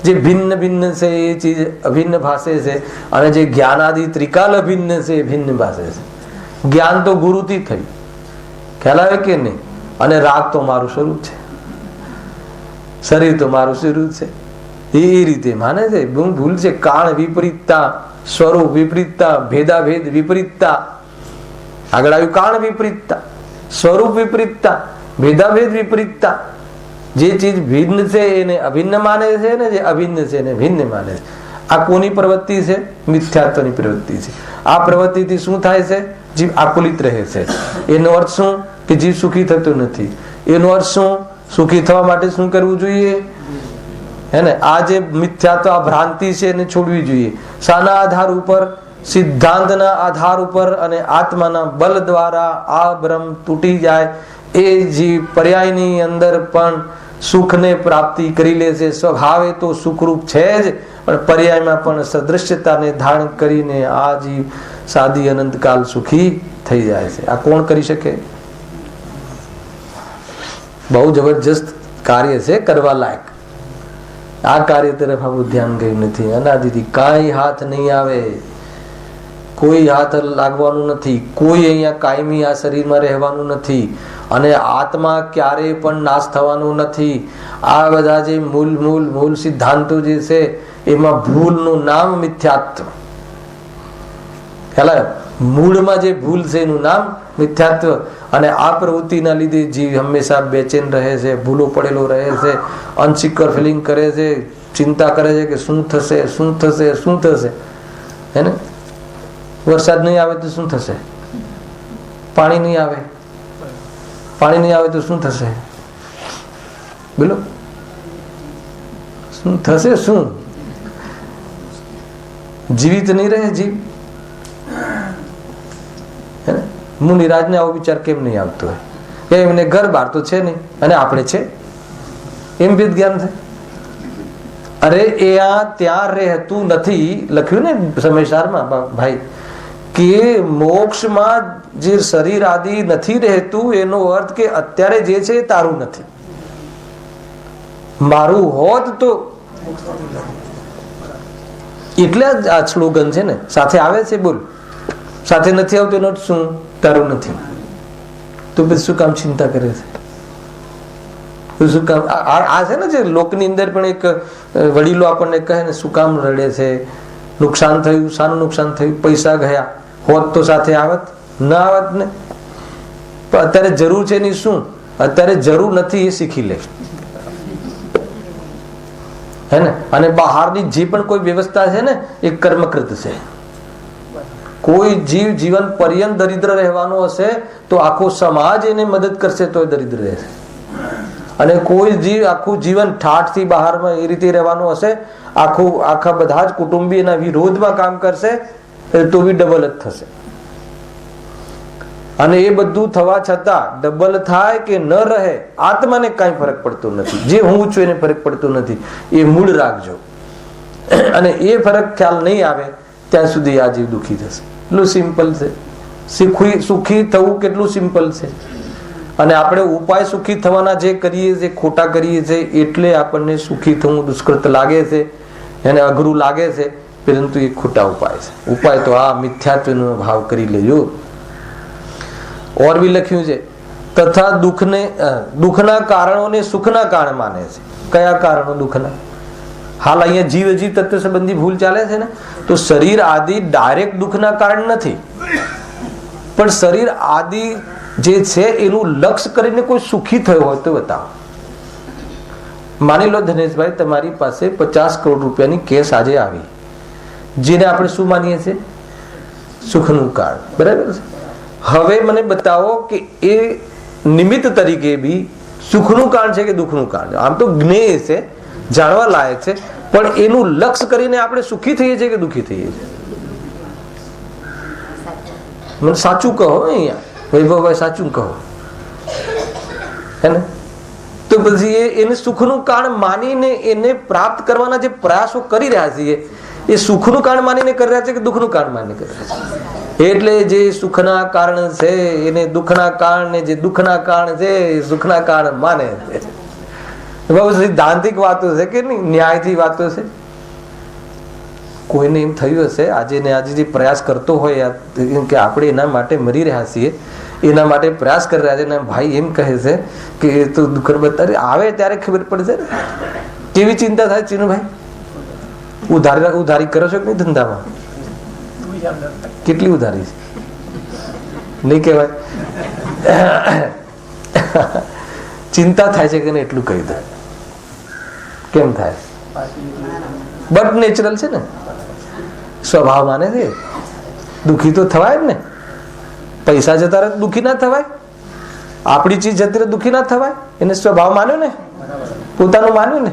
જે ભિન્ન ભિન્ન છે એ ચીજ અભિન્ન ભાસે છે, અને જે જ્ઞાન આદિ ત્રિકાલ અભિન્ન છે એ ભિન્ન ભાસે છે. જ્ઞાન તો ગુરુથી થયું, ખ્યાલ આવે કે નહીં? અને રાગ તો મારું સ્વરૂપ છે, શરીર તો મારું સ્વરૂપ છે. એ રીતે માને છે. બહુ ભૂલ છે. કાળ વિપરીતતા, સ્વરૂપ વિપરીતતા, ભેદાભેદ વિપરીતતા. આગળ આવ્યું કાળ વિપરીતતા, સ્વરૂપ વિપરીતતા, ભેદાભેદ વિપરીતતા. જે ચીજ ભિન્ન છે એને અભિન્ન માને છે, ને જે અભિન્ન છે એને ભિન્ન માને છે. આ કોની પ્રવૃત્તિ છે? મિથ્યાત્વની પ્રવૃત્તિ છે. આ પ્રવૃત્તિથી શું થાય છે? જીવ આકુલિત રહે છે. એનો અર્થ શું? કે જીવ સુખી થતો નથી. એનો અર્થ શું? સુખી થવા માટે શું કરવું જોઈએ? હે ને? આ જે મિથ્યાત્વ, આ ભ્રાંતિ છે એને છોડવી જોઈએ. શાના આધાર ઉપર? સિદ્ધાંતના આધાર ઉપર અને આત્માના બલ દ્વારા આ બ્રહ્મ તૂટી જાય. એ જીવ પર્યાયની અંદર પણ સુખને પ્રાપ્તિ કરી લે છે. સ્વભાવે તો સુખરૂપ છે જ, પણ પર્યાયમાં પણ સદૃશ્યતાને ધારણ કરીને આ જીવ સાદી અનંતકાલ સુખી થઈ જાય છે. આ કોણ કરી શકે? બહુ જબરજસ્ત કાર્ય છે, કરવા લાયક. આ કાર્ય તરફ આપણું ધ્યાન ગયું નથી. અનાદિથી કાંઈ હાથ નહીં આવે, કોઈ હાથ લાગવાનું નથી, કોઈ અહીંયા કાયમી આ શરીરમાં રહેવાનું નથી, અને આત્મા ક્યારેય પણ નાશ થવાનું નથી. આ બધા જે મૂળ સિદ્ધાંતો જે છે એમાં ભૂલનું નામ મિથ્યાત્વ. ખ્યાલ? મૂળમાં જે ભૂલ છે એનું નામ મિથ્યાત્વ. અને આ પ્રવૃત્તિના લીધે જીવ હંમેશા બેચેન રહે છે, ભૂલો પડેલો રહે છે, અનસિક્યોર ફિલિંગ કરે છે, ચિંતા કરે છે કે શું થશે, શું થશે, શું થશે. હે ને? વરસાદ નહીં આવે તો શું થશે? પાણી નહીં આવે, પાણી નહીં આવે તો શું થશે? બોલો, શું થશે? શું જીવિત નહીં રહે જીવ? મુનિરાજને આવો વિચાર કેમ નહીં આવતો હોય કે એમને ઘર બાર તો છે નહીં અને આપણે છે, એમ ભેદ જ્ઞાન છે. અરે એ આ ત્યાં રહેતું નથી. લખ્યું ને સમયસારમાં ભાઈ કે મોક્ષમાં જે શરીર આદિ નથી રહેતું, એનો અર્થ કે અત્યારે જે છે એ તારું નથી. મારું હોત તો, એટલે આ સ્લોગન છે ને, સાથે આવે છે. બોલ, સાથે નથી આવતું એનો શું? તારું નથી. તો પછી શું કામ ચિંતા કરે છે? શું કામ આ છે ને જે લોકની અંદર પણ એક વડીલો આપણને કહે ને, શું કામ રડે છે? નુકસાન થયું. શાનું નુકસાન થયું? પૈસા ગયા. હોત તો સાથે આવત, ના આવત ને. પણ અત્યારે જરૂર છે ની શું? અત્યારે જરૂર નથી એ શીખી લે. હે ને? અને બહારની જે પણ કોઈ વ્યવસ્થા છે ને એ કર્મકૃત છે. કોઈ જીવ જીવન પર્યંત દરિદ્ર રહેવાનો હશે તો આખો સમાજ એને મદદ કરશે તો દરિદ્ર રહેશે. અને કોઈ જીવ આખું જીવન ઠાઠથી બહારમાં એ રીતે રહેવાનું હશે, આખા બધા જ કુટુંબી એના વિરોધમાં કામ કરશે તો બી ડબલ જ થશે. અને એ બધું થવા છતાં ડબલ થાય કે ન રહે, આત્માને કાંઈ ફરક પડતો નથી. જે હું છું એને ફરક પડતો નથી. એ મૂળ રાખજો. અને એ ફરક ખ્યાલ નહીં આવે ત્યાં સુધી આ જીવ દુઃખી થશે. એટલું સિમ્પલ છે. સુખી થવું કેટલું સિમ્પલ છે. અને આપણે ઉપાય સુખી થવાના જે કરીએ છીએ, ખોટા કરીએ છીએ, એટલે આપણને સુખી થવું દુષ્કૃત લાગે છે, એને અઘરું લાગે છે. પરંતુ એ ખોટા ઉપાય છે. ઉપાય તો આ મિથ્યાત્વનો ભાવ કરી લેજો. ઓર બી લખ્યું છે, તથા દુઃખના કારણોને સુખના કારણ માને છે. કયા કારણો દુઃખના? હાલ અહીંયા જીવ તત્વ સંબંધી ભૂલ ચાલે છે ને, તો શરીર આદિ ડાયરેક્ટ દુઃખના કારણ નથી, પણ શરીર આદિ જે છે એનું લક્ષ્ય કરીને કોઈ સુખી થયો હોય તો બતાવો. માની લો ધનેશભાઈ, તમારી પાસે 50 કરોડ રૂપિયાની કેસ આજે આવી. જેને આપણે શું માનીએ છીએ? સુખનું કારણ. બરાબર છે. હવે મને બતાવો કે એ નિમિત્ત તરીકે બી સુખનું કારણ છે કે દુઃખનું કારણ છે? આમ તો જ્ઞેય છે, જાણવા લાયક છે, પણ એનું લક્ષ્ય કરીને આપણે સુખી થઈએ છીએ કે દુઃખી થઈએ છીએ? મને સાચું કહો. અહીંયા વૈભવભાઈ સાચું કહો, હે ને? તો પછી એને સુખનું કારણ માનીને એને પ્રાપ્ત કરવાના જે પ્રયાસો કરી રહ્યા છીએ એ સુખનું કારણ માનીને કરી રહ્યા છે કે દુઃખનું કારણ માનીને કરી રહ્યા છે? એટલે જે સુખના કારણ છે એને દુઃખના કારણે, જે દુઃખના કારણ છે એ સુખના કારણ માને છે. બહુ સિદ્ધાંતિક વાતો છે કે નહીં, ન્યાયથી વાતો છે. કોઈને એમ થયું હશે આજે ને આજે જે પ્રયાસ કરતો હોય કે આપણે એના માટે મરી રહ્યા છીએ, એના માટે પ્રયાસ કરી રહ્યા છે, ને ભાઈ એમ કહે છે કે એ તો દુઃખ બતાવે આવે ત્યારે ખબર પડશે ને. કેવી ચિંતા થાય ચીનુભાઈ? ઉધારી કરો છો કે નહીં ધંધામાં? કેટલી ઉધારી છે? નહીં કહેવાય. ચિંતા થાય છે કે નહીં એટલું કહી દે. કેમ થાય? બટ નેચરલ છે ને, સ્વભાવ માને છે. દુઃખી તો થવાય જ ને. પૈસા જતા રહે દુઃખી ના થવાય? આપણી ચીજ જતી રહે દુઃખી ના થવાય? એને સ્વભાવ માન્યો ને, પોતાનું માન્યું ને.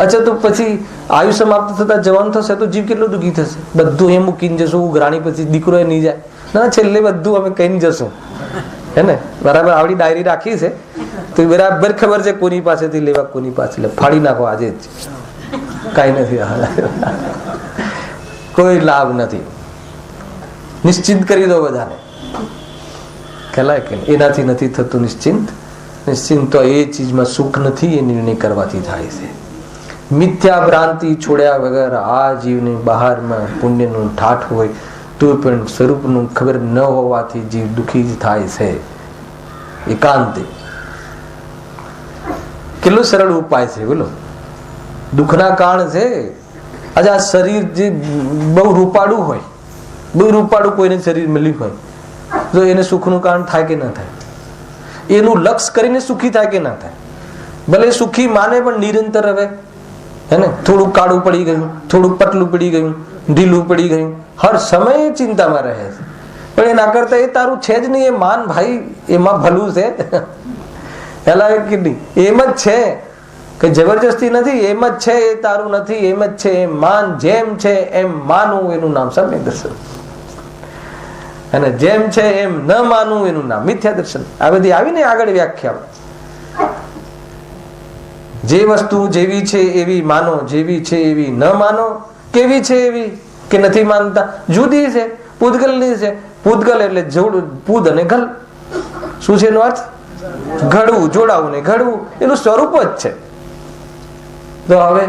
અચ્છા, તો પછી આયુ સમાપ્ત થતા જવાનું થશે તો જીવ કેટલો દુઃખી થશે? બધું એ મૂકીને જશું ઉઘરાણી, પછી દીકરો એ નહીં જાય ના, છેલ્લે બધું અમે કહીને જશું, હે ને? બરાબર. આવડી ડાયરી રાખી છે તો બરાબર ખબર છે કોની પાસેથી લેવા, કોની પાસે લે. ફાડી નાખો આજે જ, કઈ નથી, કોઈ લાભ નથી. નિશ્ચિંત કરી દો બધાને. ખેલાય કે એનાથી નથી થતું નિશ્ચિંત. નિશ્ચિંત તો એ ચીજમાં સુખ નથી, એ નિર્ણય કરવાથી થાય છે. મિથ્યા ભ્રાંતિ છોડ્યા વગર આ જીવની બહારમાં પુણ્યનું ઠાઠ હોય તો પણ સ્વરૂપનું ખબર ન હોવાથી જીવ દુઃખી જ થાય છે. એકાંતે કેટલો સરળ ઉપાય છે બોલો. દુઃખના કારણ છે. આજે આ શરીર જે બહુ રૂપાળું હોય, બહુ રૂપાળું કોઈને શરીર મળ્યું હોય તો એને સુખનું કારણ થાય કે ના થાય? એનું લક્ષ્ય કરીને સુખી થાય કે ના થાય? ભલે સુખી માને પણ નિરંતર હવે, હે ને? થોડુંક કાળું પડી ગયું, થોડુંક પતલું પડી ગયું, ઢીલું પડી ગયું, હર સમય ચિંતામાં રહે છે. પણ એના કરતા એ તારું છે જ નહીં, એ માન ભાઈ, એમાં ભલું છે. પેલા કેટલી એમ જ છે કે જબરજસ્તી નથી, એમ જ છે, એ તારું નથી, એમ જ છે, એમ માન. જેમ છે એમ માનવું એનું નામ સમ્યક દર્શન, અને જેમ છે એમ ન માનવું એનું નામ મિથ્યા દર્શન. આ બધી આવીને આગળ વ્યાખ્યા. જે વસ્તુ જેવી છે એવી માનો, જેવી છે એવી ન માનો. કેવી છે એવી કે નથી માનતા? જુદી છે, પૂતગલની છે. પૂતગલ એટલે પૂદ અને ગલ. શું છે એનો અર્થ? ઘડવું, જોડાવું ને ઘડવું, એનું સ્વરૂપ જ છે. તો હવે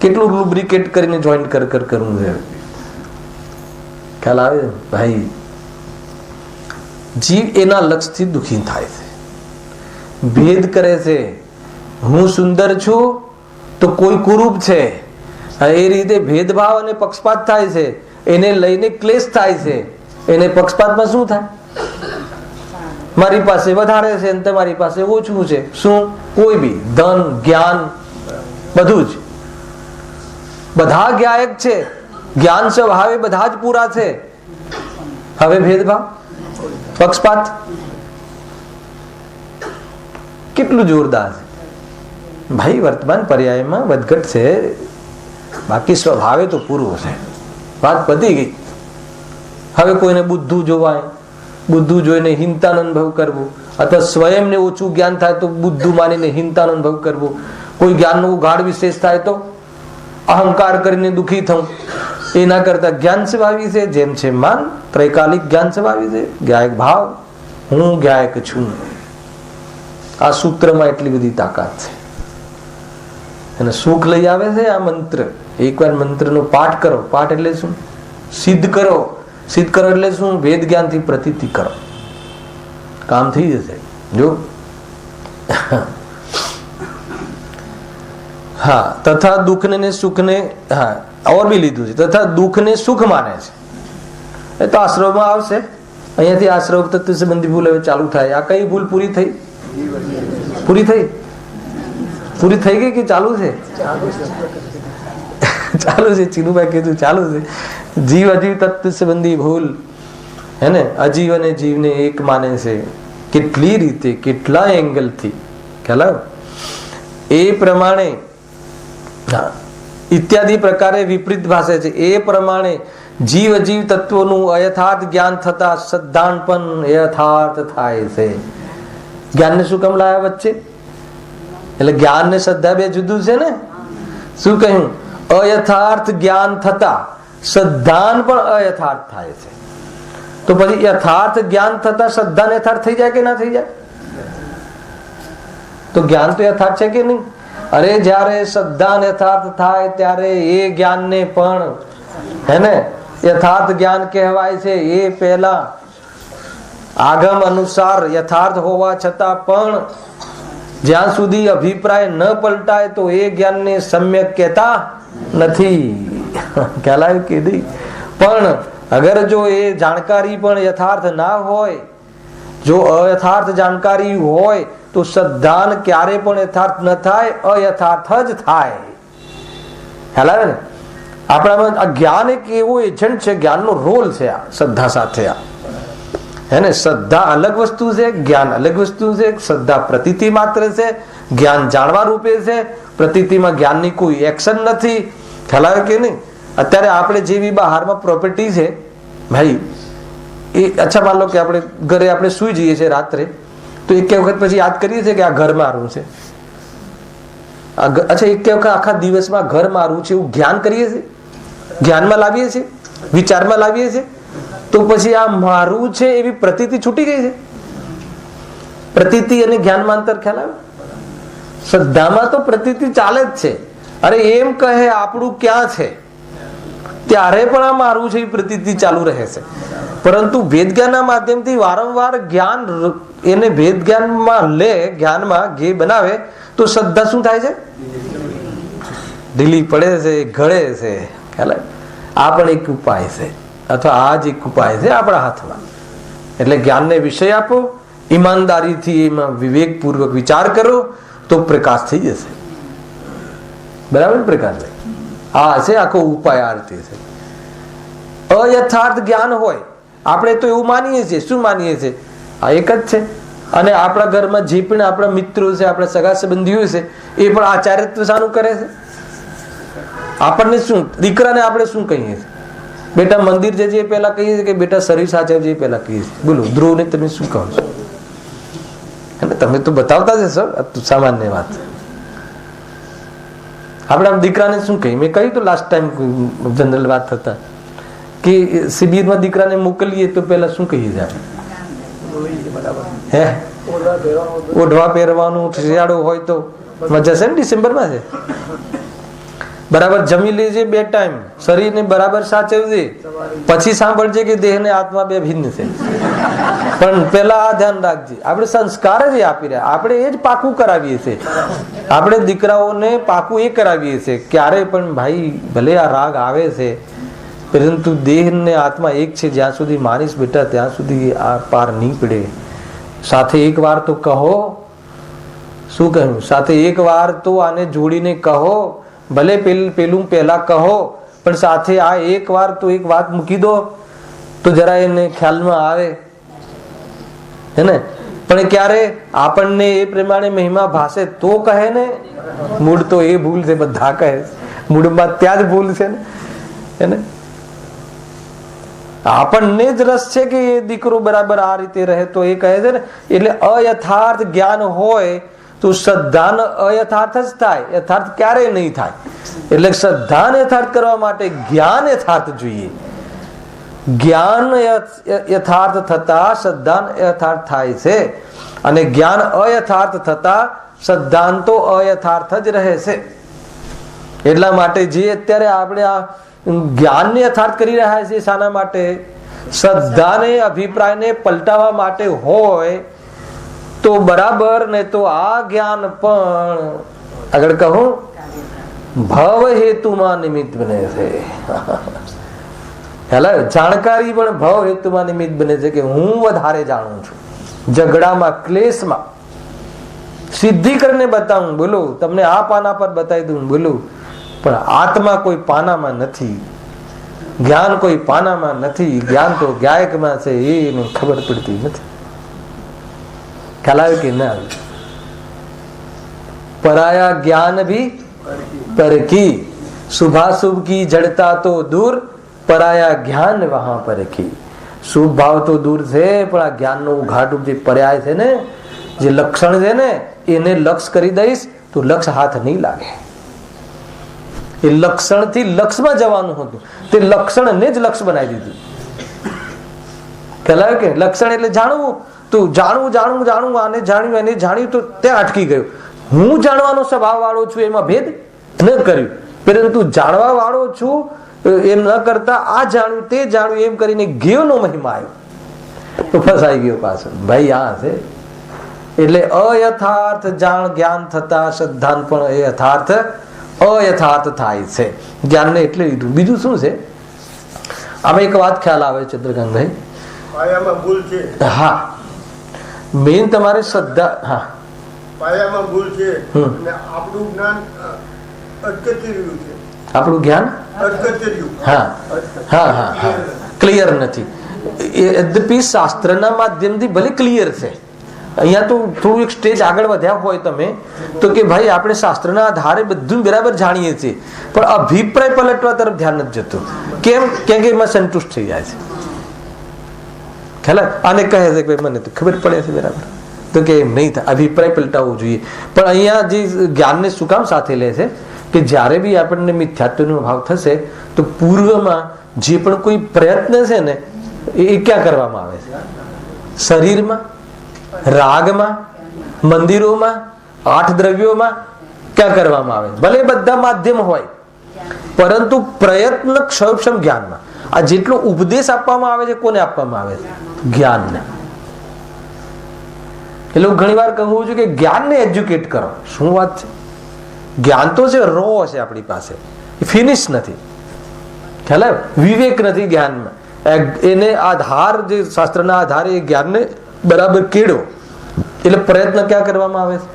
કેટલું લુબ્રિકેટ કરીને જોઈન્ટ કરવું છે? ખ્યાલ આવે ભાઈ? જીવ એના લક્ષ્યથી દુઃખી થાય છે, ભેદ કરે છે. હું સુંદર છું તો કોઈ કુરૂપ છે, એ રીતે ભેદભાવ અને પક્ષપાત થાય છે. એને લઈને ક્લેશ થાય છે. એને પક્ષપાતમાં શું થાય? મારી પાસે વધારે છે અને તમારી પાસે ઓછું છે. શું? કોઈ બી ધન, જ્ઞાન, બધું જ. બધા જ્ઞાયક છે, જ્ઞાન સ્વભાવે બધા જ પૂરા છે. હવે ભેદભાવ, પક્ષપાત કેટલું જોરદાર છે ભાઈ. વર્તમાન પર્યાયમાં વધઘટ છે, બાકી સ્વભાવે તો પૂરું છે. વાત પતી ગઈ. હવે કોઈને બુદ્ધું જોવાય, બુદ્ધું જોઈને હિંતાનો અનુભવ કરવો, અથવા સ્વયંને ઓછું જ્ઞાન થાય તો બુદ્ધું માનીને હિંતાનો અનુભવ કરવો. કોઈ જ્ઞાનનો ગાઢ વિશેષ થાય તો અહંકાર કરીને દુઃખી થવું. એના કરતા જ્ઞાન સ્વભાવી છે, જેમ છે માન. ત્રૈકાલિક જ્ઞાન સ્વભાવી છે, જ્ઞાયક ભાવ, હું જ્ઞાયક છું. આ સૂત્રમાં એટલી બધી તાકાત છે અને સુખ લઈ આવે છે આ મંત્ર. એકવાર મંત્રનો પાઠ કરો. પાઠ એટલે શું? સિદ્ધ કરો. સિદ્ધ કરો એટલે શું? વેદ જ્ઞાનથી પ્રતીતિ કરો, કામ થઈ જશે. જો હા, તથા દુઃખને ને સુખને, હા ઓર બી લીધું છે. તથા દુઃખને સુખ માને છે. એ તો આશ્રમમાં આવશે. અહીંયાથી આશ્રમ તત્વ સંબંધી ભૂલ હવે ચાલુ થાય. આ કઈ ભૂલ પૂરી થઈ? પૂરી થઈ? પૂરી થઈ ગઈ કે ચાલુ છે? ચાલુ છે. ચીનુભાઈ કીધું ચાલુ છે. જીવ અજીવ તત્વ સંબંધી ભૂલ હે ને, અજીવ અને જીવને એક માને છે. કેટલી રીતે, કેટલા એંગલથી ખ્યાલ એ પ્રમાણે ઇત્યાદિ પ્રકારે વિપરીત ભાષે છે. એ પ્રમાણે જીવ અજીવ તત્વોનું અયથાર્થ જ્ઞાન થતા સદ્ધાન પણ યથાર્થ થાય છે. જ્ઞાનને શું કામ લાયા વચ્ચે? એટલે જ્ઞાન ને શ્રદ્ધા બે જુદું છે ને. શું કહ્યું? અયથાર્થ જ્ઞાન થતા સદ્ધાન પણ અયથાર્થ થાય છે. તો પછી યથાર્થ જ્ઞાન થતા શ્રદ્ધા યથાર્થ થઈ જાય કે ના થઈ જાય? તો જ્ઞાન તો યથાર્થ છે કે નહીં? અરે જયારે શ્રદ્ધા યથાર્થ થાય ત્યારે એ જ્ઞાનને પણ હે ને યથાર્થ જ્ઞાન કહેવાય છે. એ પહેલા આગમ અનુસાર યથાર્થ હોવા છતાં પણ જ્યાં સુધી અભિપ્રાય ન પલટાય તો એ જ્ઞાનને સમ્યક કહેતા નથી. ખ્યાલ આવ્યો કે નહીં? પણ અગર જો એ જાણકારી પણ યથાર્થ ના હોય, જો અયથાર્થ જાણકારી હોય તો સદ્ધાન ક્યારે પણ યથાર્થ ન થાય, અયથાર્થ જ થાય. ખ્યાલ આવે ને? આપણામાં આ જ્ઞાન એક એવો એજન્ટ છે, જ્ઞાનનો રોલ છે આ શ્રદ્ધા સાથે. આ હે ને, શ્રદ્ધા અલગ વસ્તુ છે, જ્ઞાન અલગ વસ્તુ છે. શ્રદ્ધા પ્રતીતિ માત્ર છે, જ્ઞાન જાણવા રૂપે છે. પ્રતીતિમાં જ્ઞાનની કોઈ એક્શન નથી. ખ્યાલ આવે કે નહીં? અત્યારે આપણે જેવી બહારમાં પ્રોપર્ટી છે ભાઈ, એ અચ્છા માન લો કે આપણે ઘરે આપણે સુઈ જઈએ છીએ રાત્રે, તો એક વખત પછી યાદ કરીએ છીએ કે આ ઘર મારું છે. અચ્છા, એક વખત આખા દિવસમાં ઘર મારું છે એવું જ્ઞાન કરીએ છીએ, જ્ઞાનમાં લાવીએ છીએ, વિચારમાં લાવીએ છીએ. તો પછી આ મારું છે એવી પ્રતીતિ છૂટી ગઈ છે. પ્રતીતિ અને જ્ઞાનમાં અંતર ખ્યાલ આવે? શ્રદ્ધામાં તો પ્રતીતિ ચાલે જ છે. અરે એમ કહે આપણું ક્યાં છે ત્યારે પણ આ મારું છે એ પ્રતીતિ ચાલુ રહે છે. પરંતુ ભેદ જ્ઞાનના માધ્યમથી વારંવાર જ્ઞાન એને ભેદ જ્ઞાનમાં લે, જ્ઞાનમાં ઘે બનાવે તો શ્રદ્ધા શું થાય છે? ઢીલી પડે છે, ઘડે છે. ખ્યાલ આવે? આ પણ એક ઉપાય છે, અથવા આ જ એક ઉપાય છે આપણા હાથમાં. એટલે જ્ઞાનને વિષય આપો, ઈમાનદારીથી એમાં વિવેકપૂર્વક વિચાર કરો તો પ્રકાશ થઈ જશે. બરાબર? પ્રકાશ થાય. આ છે આખો ઉપાય. આરતી છે. અયથાર્થ જ્ઞાન હોય, આપણે તો એવું માનીએ છીએ. શું માનીએ છીએ? આ એક જ છે. અને આપણા ઘરમાં જે પણ આપણા મિત્રો છે, આપણા સગા સંબંધીઓ છે, એ પણ આચાર્યત્વ શાનું કરે છે? આપણને શું, દીકરાને આપણે શું કહીએ છીએ? બેટા મંદિર જજે પેલા કહીએ છીએ કે બેટા શરીર સાચવજે પેલા કહીએ છીએ? બોલો, ધ્રુવને તમે શું કહો છો? તમે તો બતાવતા જ હશો, સામાન્ય વાત. આપણે આમ દીકરાને શું કહીએ? મેં કહ્યું તો લાસ્ટ ટાઈમ જનરલ વાત થતા કે શિબિરમાં દીકરાને મોકલીએ તો પેલા શું કહીએ છીએ? હે, ઓઢવા પહેરવાનું, શિયાળો હોય તો મજા છે ને? ડિસેમ્બરમાં છે. બરાબર જમી લેજે 2 ટાઈમ, શરીરને બરાબર સાચવજે, પછી સાંભળજે કે દેહ ને આત્મા બે ભિન્ન છે. પણ પેલા આ ધ્યાન રાખજે. આપણે સંસ્કાર જ આપી રહ્યા, આપણે એ જ પાકું કરાવીએ છીએ. આપણે દીકરાઓને પાકું એ કરાવીએ છીએ ક્યારે પણ ભાઈ ભલે આ રાગ આવે છે, પરંતુ દેહ ને આત્મા એક છે. જ્યાં સુધી માનીશ બેટા ત્યાં સુધી આ પાર નહીં પડે. સાથે એક વાર તો કહો. શું કહ્યું? સાથે એક વાર તો આને જોડીને કહો. ભલે પેલું પહેલા કહો, પણ સાથે આ એક વાર તો એક વાત મૂકી દો તો જરા એને ખ્યાલમાં આવે. હે ને? પણ ક્યારે આપણને એ પ્રમાણે મહિમા ભાષે તો કહે ને. મૂળ તો એ ભૂલ છે, બધા કહે મૂળમાં ત્યાં જ ભૂલ છે ને. હે ને? આપણને જ રસ છે કે એ દીકરો બરાબર આ રીતે રહે તો એ કહે છે ને. એટલે અયથાર્થ જ્ઞાન હોય તો શ્રદ્ધાન અયથાર્થ જ થાય, યથાર્થ ક્યારેય નહીં થાય. એટલે શ્રદ્ધાન યથાર્થ કરવા માટે જ્ઞાન યથાર્થ જોઈએ. જ્ઞાન યથાર્થ થતા શ્રદ્ધાન યથાર્થ થાય છે, અને જ્ઞાન અયથાર્થ થતા શ્રદ્ધાન તો અયથાર્થ જ રહે છે. એટલા માટે જે અત્યારે આપણે આ જ્ઞાનને યથાર્થ કરી રહ્યા છીએ, શાના માટે? શ્રદ્ધાને, અભિપ્રાયને પલટાવવા માટે હોય તો બરાબર, ને તો આ જ્ઞાન પણ આગળ કહું ભવ હેતુમાં નિમિત્ત બને છે. જાણકારી પણ ભવ હેતુમાં નિમિત્ત બને છે કે હું વધારે જાણું છું. ઝઘડામાં, ક્લેશમાં સિદ્ધિ કરીને બતાવું, બોલું તમને આ પાના પર બતાવી દઉં, બોલું પણ આત્મા કોઈ પાનામાં નથી, જ્ઞાન કોઈ પાનામાં નથી. જ્ઞાન તો ગાયકમાં છે, એને ખબર પડતી નથી. ખ્યાલ આવ્યો કે ના આવ્યો? પરાયા જ્ઞાન ભી પરખી, શુભાશુભ કી જડતા તો દૂર, પરાયા જ્ઞાન વહાં પરખી. શુભ ભાવ તો દૂર છે, પણ આ જ્ઞાનનો ઉઘાટું જે પર્યાય છે ને, જે લક્ષણ છે ને, એને લક્ષ કરી દઈશ તો લક્ષ હાથ નહીં લાગે. એ લક્ષણ થી લક્ષમાં જવાનું હતું, તે લક્ષણને જ લક્ષ બનાવી દીધું. ખ્યાલ આવ્યો કે? લક્ષણ એટલે જાણવું. તું જાણવું જાણવું જાણવું, આને જાણ્યું એને જાણ્યું, તો ત્યાં અટકી ગયું. હું જાણવાનો સ્વભાવ વાળો છું, એમાં ભેદ ન કર્યું. પરંતુ જાણવા વાળો છું એમ ન કરતા આ જાણ્યું તે જાણ્યું એમ કરીને જ્ઞેયનો મહિમા આવ્યો, તો ફસાઈ ગયો પાછો. ભાઈ આ છે એટલે અયથાર્થ જાણ જ્ઞાન થતા શ્રદ્ધાન પણ એ યથાર્થ અયથાર્થ થાય છે. જ્ઞાનને એટલે લીધું. બીજું શું છે આમાં? એક વાત ખ્યાલ આવે ચંદ્રકાંતભાઈ, પાયામાં ભૂલ છે. હા, મેન તમારે શ્રદ્ધા. હા, પાયામાં ભૂલ છે અને આપણું જ્ઞાન અટકતી રહ્યું છે. આપણું જ્ઞાન અટકતી રહ્યું. હા હા હા હા, ક્લિયર નથી. યદ્યપિ શાસ્ત્રના માધ્યમથી ભલે ક્લિયર છે, અહીંયા તો થોડું એક સ્ટેજ આગળ વધ્યા હોય તમે તો કે ભાઈ આપણે શાસ્ત્રના આધારે બધું બરાબર જાણીએ છીએ, પણ અભિપ્રાય પલટવા તરફ ધ્યાન નથી જતું. કેમ? કેમ કે એમાં સંતુષ્ટ થઈ જાય છે. ખ્યાલ? આને કહે છે કે મને તો ખબર પડે છે બરાબર, તો કે એમ નહીં થાય, અભિપ્રાય પલટાવવો જોઈએ. પણ અહીંયા જે જ્ઞાનને શું કામ સાથે લે છે કે જ્યારે બી આપણને મિથ્યાત્વનો ભાવ થશે તો પૂર્વમાં જે પણ કોઈ પ્રયત્ન છે ને એ ક્યાં કરવામાં આવે છે? શરીરમાં, રાગમાં, મંદિરોમાં, 8 દ્રવ્યોમાં ક્યાં કરવામાં આવે? ભલે બધા માધ્યમ હોય, પરંતુ પ્રયત્ન ક્ષૌક્ષમ જ્ઞાનમાં. આ જેટલો ઉપદેશ આપવામાં આવે છે, કોને આપવામાં આવે છે? જ્ઞાનને. એટલે હું ઘણી વાર કહું છું કે જ્ઞાનને એજ્યુકેટ કરો. શું વાત છે? જ્ઞાન તો છે, રો છે આપણી પાસે, ફિનિશ નથી. ખ્યાલ આવ્યો? વિવેક નથી જ્ઞાનમાં. એને આધાર જે શાસ્ત્રના આધારે એ જ્ઞાનને બરાબર કેળો. એટલે પ્રયત્ન ક્યાં કરવામાં આવે છે?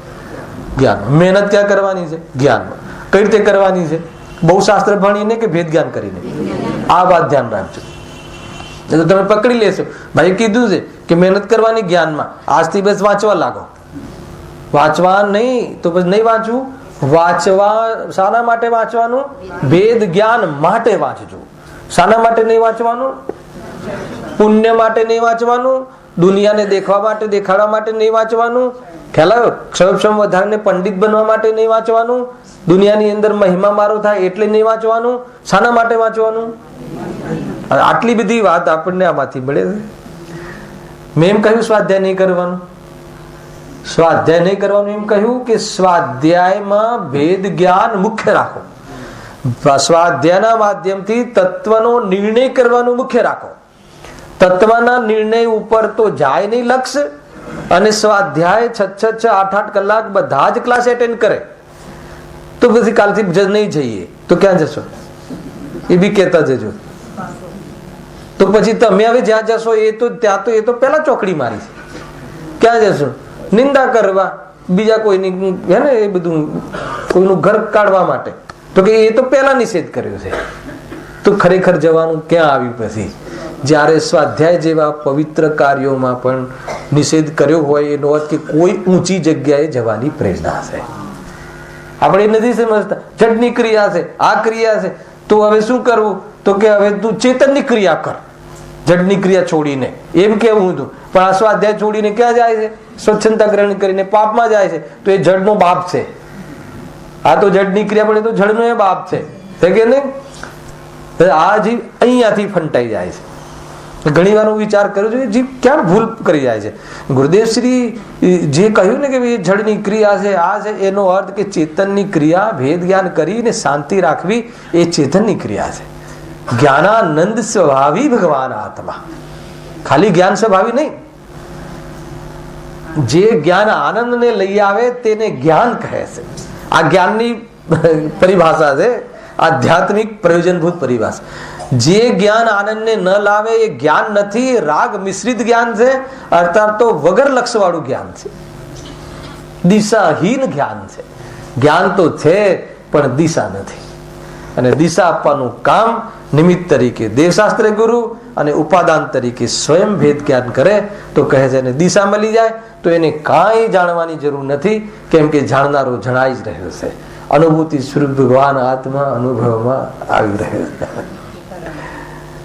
જ્ઞાનમાં. મહેનત ક્યાં કરવાની છે? જ્ઞાનમાં. કઈ રીતે કરવાની છે? બહુ શાસ્ત્ર ભણીને કે ભેદ જ્ઞાન કરીને? આ વાત ધ્યાન રાખજો. તો તમે પકડી લેશો. ભાઈ કીધું છે કે મહેનત કરવાની જ્ઞાનમાં, આજથી બસ વાંચવા લાગો. વાંચવા નહીં તો પછી નહીં વાંચવું. વાંચવા શાના માટે વાંચવાનું? ભેદ જ્ઞાન માટે વાંચજો. શાના માટે નહીં વાંચવાનું? પુણ્ય માટે નહીં વાંચવાનું, દુનિયાને દેખવા માટે દેખાડવા માટે નહીં વાંચવાનું. ખ્યાલ આવ્યો? ક્ષમક્ષમ વધારીને પંડિત બનવા માટે નહીં વાંચવાનું, દુનિયાની અંદર મહિમા મારો થાય એટલે નહીં વાંચવાનું. શાના માટે વાંચવાનું? આટલી બધી વાત આપણને આમાંથી મળે છે. મેં એમ કહ્યું સ્વાધ્યાય નહીં કરવાનું. સ્વાધ્યાય નહીં કરવાનું એમ કહ્યું કે સ્વાધ્યાયમાં ભેદ જ્ઞાન મુખ્ય રાખો. સ્વાધ્યાયના માધ્યમથી તત્વનો નિર્ણય કરવાનું મુખ્ય રાખો. તત્વના નિર્ણય ઉપર તો જાય નહીં લક્ષ. અને સ્વાધ્યાય 6-8 કલાક બધા જ ક્લાસ એટેન્ડ કરે તો પછી કાલથી નહીં જઈએ તો ક્યાં જશો? એ બી કહેતા જજો. તો પછી તમે હવે જ્યાં જશો એ તો ત્યાં તો એ તો પેલા ચોકડી મારી છે. ક્યાં જશો? નિંદા કરવા, બીજા કોઈની હે ને એ બધું કોઈનું ઘર કાઢવા માટે. તો કે એ તો પેલા નિષેધ કર્યો છે. તો ખરેખર જવાનું ક્યાં આવ્યું? પછી જ્યારે સ્વાધ્યાય જેવા પવિત્ર કાર્યોમાં પણ નિષેધ કર્યો હોય એનો અર્થ કે કોઈ ઊંચી જગ્યાએ જવાની પ્રેરણા છે. આપણે નથી સમજતા. જડની ક્રિયા છે, આ ક્રિયા છે, તો હવે શું કરવું? તો કે હવે તું ચેતનની ક્રિયા કર, જડની ક્રિયા છોડીને. એમ કેવું હતું. પણ આ સ્વાધ્યાય છોડીને ક્યાં જાય છે? સ્વચ્છંદતા ગ્રહણ કરીને પાપમાં જાય છે. તો એ જડનો બાપ છે. આ તો જડની ક્રિયા પણ એ તો જડનો એ બાપ છે કે નહીં? આ જીવ અહીંયાથી ફંટાઈ જાય છે. ઘણી વાર હું વિચાર કરું છું જીવ ક્યાં ભૂલ કરી જાય છે. ગુરુદેવશ્રી જે કહ્યું ને કે જડની ક્રિયા છે, આ છે, એનો અર્થ કે ચેતનની ક્રિયા ભેદ જ્ઞાન કરીને શાંતિ રાખવી એ ચેતનની ક્રિયા છે. જ્ઞાનાનંદ સ્વભાવી ભગવાન આત્મા. ખાલી જ્ઞાન સ્વભાવી નહીં, જે જ્ઞાન આનંદને લઈ આવે તેને જ્ઞાન કહે છે. આ જ્ઞાનની પરિભાષા છે, આધ્યાત્મિક પ્રયોજનભૂત પરિભાષા. જે જ્ઞાન આનંદને ન લાવે એ જ્ઞાન નથી, રાગ મિશ્રિત જ્ઞાન છે, અર્થાત તો વગર લક્ષ વાળું જ્ઞાન છે, દિશાહીન જ્ઞાન છે. જ્ઞાન તો છે પણ દિશા નથી. અને દિશા આપવાનું કામ નિમિત્ત તરીકે દેવશાસ્ત્ર ગુરુ અને ઉપાદાન તરીકે સ્વયં ભેદ જ્ઞાન કરે તો કહે છે એને દિશા મળી જાય તો એને કાંઈ જાણવાની જરૂર નથી, કેમ કે જાણનારો જણાઈ જ રહ્યો છે. અનુભૂતિ સ્વરૂપ ભગવાન આત્મા અનુભવમાં આવી રહ્યો છે.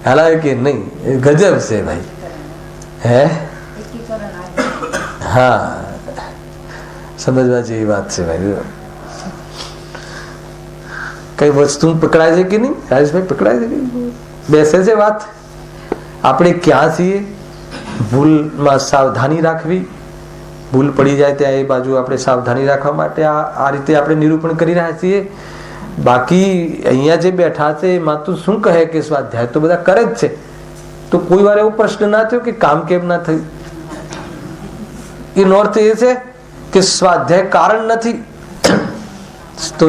હાલાવે કે નહીં, ગજબ છે ભાઈ. હે હા, સમજવા જેવી વાત છે ભાઈ. કઈ વસ્તુ પકડાય છે કે નહીં રાજેશભાઈ? પકડાય છે કે બેસે છે વાત? આપણે ક્યાં છીએ? ભૂલમાં સાવધાની રાખવી, ભૂલ પડી જાય ત્યાં એ બાજુ આપણે સાવધાની રાખવા માટે આ રીતે આપણે નિરૂપણ કરી રહ્યા છીએ. બાકી અહીંયા જે બેઠા છે એમાં તો શું કહે કે સ્વાધ્યાય તો બધા કરે જ છે, તો કોઈ વાર એવો પ્રશ્ન ના થયો કે કામ કેમ ના થયું? એનો અર્થ એ છે કે સ્વાધ્યાય કારણ નથી, તો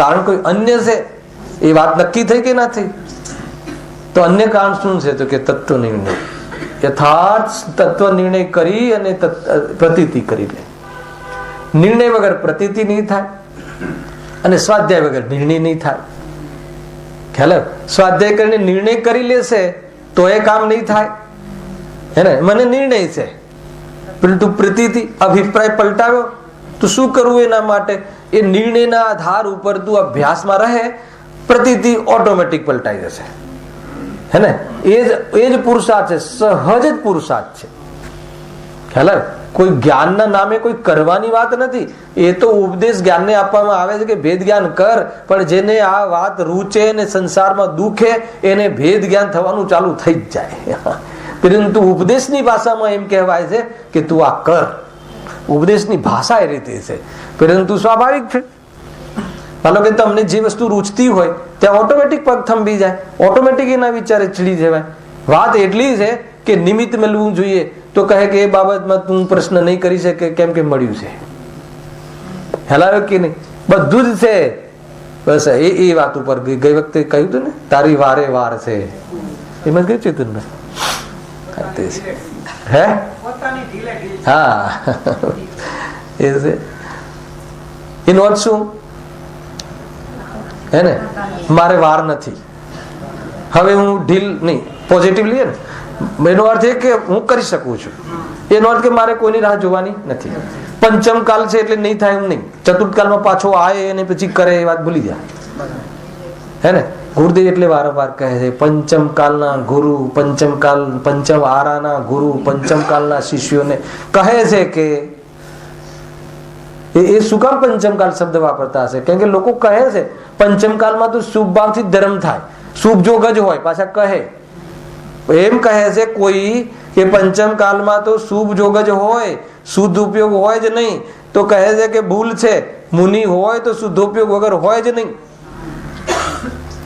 કારણ કોઈ અન્ય છે. એ વાત નક્કી થઈ કે ના થઈ? તો અન્ય કારણ શું છે? તો કે તત્વ નિર્ણય, યથાર્થ તત્વ નિર્ણય કરી અને પ્રતીતિ કરી લે. નિર્ણય વગર પ્રતીતિ નહીં થાય અને સ્વાધ્યાય વગર નિર્ણય નહીં થાય. ખ્યાલ? સ્વાધ્યાય કરીને નિર્ણય કરી લેશે તો એ કામ નહીં થાય, હે ને? મને નિર્ણય છે, પરંતુ પ્રતીતિ અભિપ્રાય પલટાવ્યો તો શું કરવું એના માટે? એ નિર્ણયના આધાર ઉપર તું અભ્યાસમાં રહે, પ્રતીતિ ઓટોમેટિક પલટાઈ જશે, હે ને? એ જ પુરુષાર્થ છે, સહજ જ પુરુષાર્થ છે. ખ્યાલ? કોઈ જ્ઞાનના નામે કોઈ કરવાની વાત નથી. એ તો ઉપદેશ જ્ઞાનને આપવામાં આવે છે કે ભેદ જ્ઞાન કર, પણ જેને આ વાત રૂચે ને સંસારમાં દુખે એને ભેદ જ્ઞાન થવાનું ચાલુ થઈ જ જાય. પરંતુ ઉપદેશની ભાષામાં એમ કહેવાય છે કે તું આ કર. ઉપદેશની ભાષા એ રીતે છે, પરંતુ સ્વાભાવિક છે. માનો કે તમને જે વસ્તુ રૂચતી હોય ત્યાં ઓટોમેટિક પગ થંભી જાય, ઓટોમેટિક એના વિચારે ચડી જવાય. વાત એટલી છે કે નિમિત્ત મળવું જોઈએ, તો કહે કે એ બાબતમાં તું પ્રશ્ન નહીં કરી શકે કેમ કે મળ્યું છે. હેલાવે કે નહીં? બધું જ છે. બસ એ વાત ઉપર ગઈ વખતે કહ્યું હતું ને, તારી વારે વાર છે. એમાં કયું ચેતનભાઈ? હે? હા, એ છે. એનો અર્થ શું? હે ને? મારે વાર નથી, હવે હું ઢીલ નહીં. પોઝિટિવ લઈએ ને, એનો અર્થ એ કે હું કરી શકું છું. એનો અર્થ કે મારે કોઈની રાહ જોવાની નથી. પંચમ કાલ છે એટલે નહીં થાય એમ નહીં. ચતુર્થ કાલમાં પાછો આવે અને પછી કરે એ વાત ભૂલી જાય, હે ને? ગુરુદેવ એટલે વારંવાર કહે છે પંચમ કાલના ગુરુ, પંચમ આરાના ગુરુ, પંચમ કાલના શિષ્યોને કહે છે કે એ શું કામ પંચમકાલ શબ્દ વાપરતા હશે? કેમ કે લોકો કહે છે પંચમકાલમાં તો શુભ ભાવથી ધર્મ થાય, શુભ જોગ જ હોય. પાછા કહે એમ કહે છે કોઈ કે પંચમકાલમાં તો શુભ જોગ જ હોય, શુદ્ધ ઉપયોગ હોય જ નહીં. તો કહે છે કે ભૂલ છે, મુનિ હોય તો શુદ્ધોપયોગ વગર હોય જ નહીં.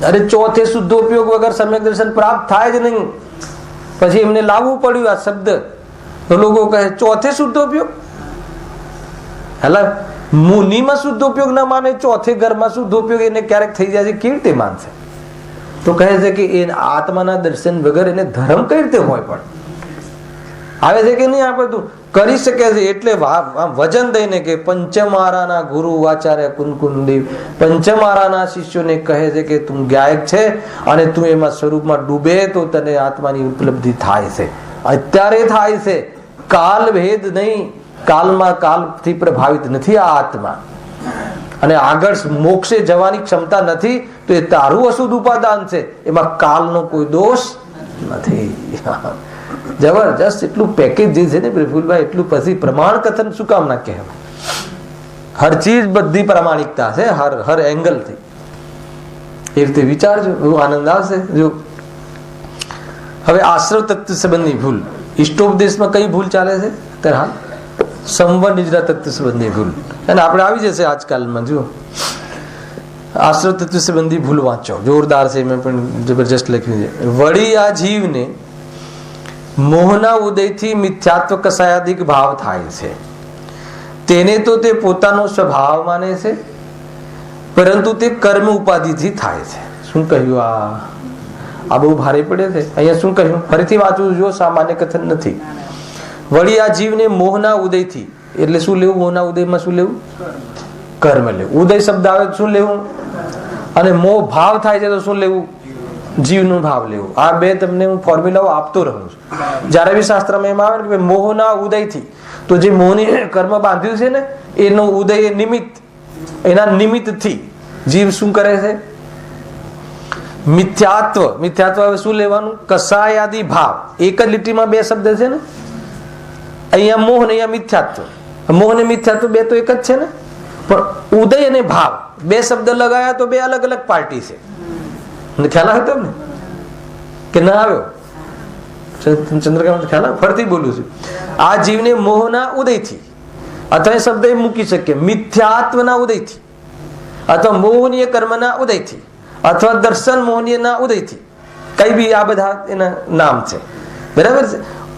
અરે ચોથે શુદ્ધોપયોગ વગર સમ્યક દર્શન પ્રાપ્ત થાય જ નહીં. પછી એમને લાવવું પડ્યું આ શબ્દ. તો લોકો કહે ચોથે શુદ્ધોપયોગ. હેલા, મુનિમાં શુદ્ધોપયોગ ના માને, ચોથે ઘરમાં શુદ્ધોપયોગ એને ક્યારેક થઈ જાય છે, કેવી રીતે માનશે? તો કહે છે કે એ આત્માના દર્શન વગર એને ધર્મ કઈ રીતે હોય? પણ આવે છે કે નહીં? આ બધું કરી શકે છે. એટલે વજન દઈને કે પંચમારાના ગુરુ આચાર્ય કુનકુનદેવ પંચમારાના શિષ્યોને કહે છે કે તું ગાયક છે અને તું એમાં સ્વરૂપમાં ડૂબે તો તને આત્માની ઉપલબ્ધિ થાય છે. અત્યારે થાય છે, કાલ ભેદ નહીં. કાલમાં કાલથી પ્રભાવિત નથી આ આત્મા, અને આગળ મોક્ષે જવાની ક્ષમતા નથી. તો એ તારું અશુદ્ધ ઉપાદાન છે, એમાં કાલનો કોઈ દોષ નથી. જબરજસ્ત એટલું પેકેજ જે છે ને પ્રફુલભાઈ, એટલું પછી પ્રમાણ કથન શું કામ ના કહેવાય? હર ચીજ બધી પ્રામાણિકતા છે, હર એંગલ થી. એ રીતે વિચારજો, બહુ આનંદ આવશે. જો હવે આશ્રવ તત્વ સંબંધી ભૂલ, ઇષ્ટોપદેશમાં કઈ ભૂલ ચાલે છે ત્યારે? હાલ સંવર નિજરા તત્વ સંબંધી ભૂલ, અને આપણે આવી જશે આજકાલમાં. જો આશ્રવ તત્વ સંબંધી ભૂલ વાંચો, જોરદાર છે. મેં પણ જબરજસ્ત લખ્યું છે. વળી આ જીવને મોહના ઉદયથી મિથ્યાત્વ કસાયાદિક ભાવ થાય છે. તેને તો તે પોતાનો સ્વભાવ માને છે, પરંતુ તે કર્મ ઉપાધિથી થાય છે. શું કહ્યું? આ બહુ ભારે પડે છે. અહીંયા શું કહ્યું? ફરીથી વાંચવું જો, સામાન્ય કથન નથી. વળી આ જીવને મોહના ઉદયથી, એટલે શું લેવું? મોહના ઉદયમાં શું લેવું? કર્મ લેવું. ઉદય શબ્દ આવે શું લેવું? અને મોહ ભાવ થાય છે તો શું લેવું? જીવનો ભાવ લેવો. આ બે તમને હું ફોર્મ્યુલાઓ આપતો રહું છું. જ્યારે બી શાસ્ત્રમાં એમ આવે કે મોહના ઉદયથી, તો જે મોહની કર્મ બાંધ્યું છે ને એનો ઉદય નિમિત્ત, એના નિમિત્તથી જીવ શું કરે છે? મિથ્યાત્વ. મિથ્યાત્વ હવે શું લેવાનું? કસાયાદી ભાવ. એક જ લીટીમાં બે શબ્દ છે ને, અહીંયા મોહ ને અહીંયા મિથ્યાત્વ. મોહ ને મિથ્યાત્વ બે તો એક જ છે ને, પણ ઉદય અને ભાવ બે શબ્દ લગાયા તો બે અલગ અલગ પાર્ટી છે. ખ્યાલ આવ્યો તમને કે ના આવ્યો? ચંદ્રકાંત ખ્યાલ આવે? ફરતી બોલું છું. આ જીવને મોહના ઉદયથી, અથવા એ શબ્દ મૂકી શકીએ મિથ્યાત્વના ઉદયથી, અથવા મોહનીય કર્મના ઉદયથી, અથવા દર્શન મોહનીયના ઉદયથી, કઈ બી આ બધા એના નામ છે. બરાબર છે?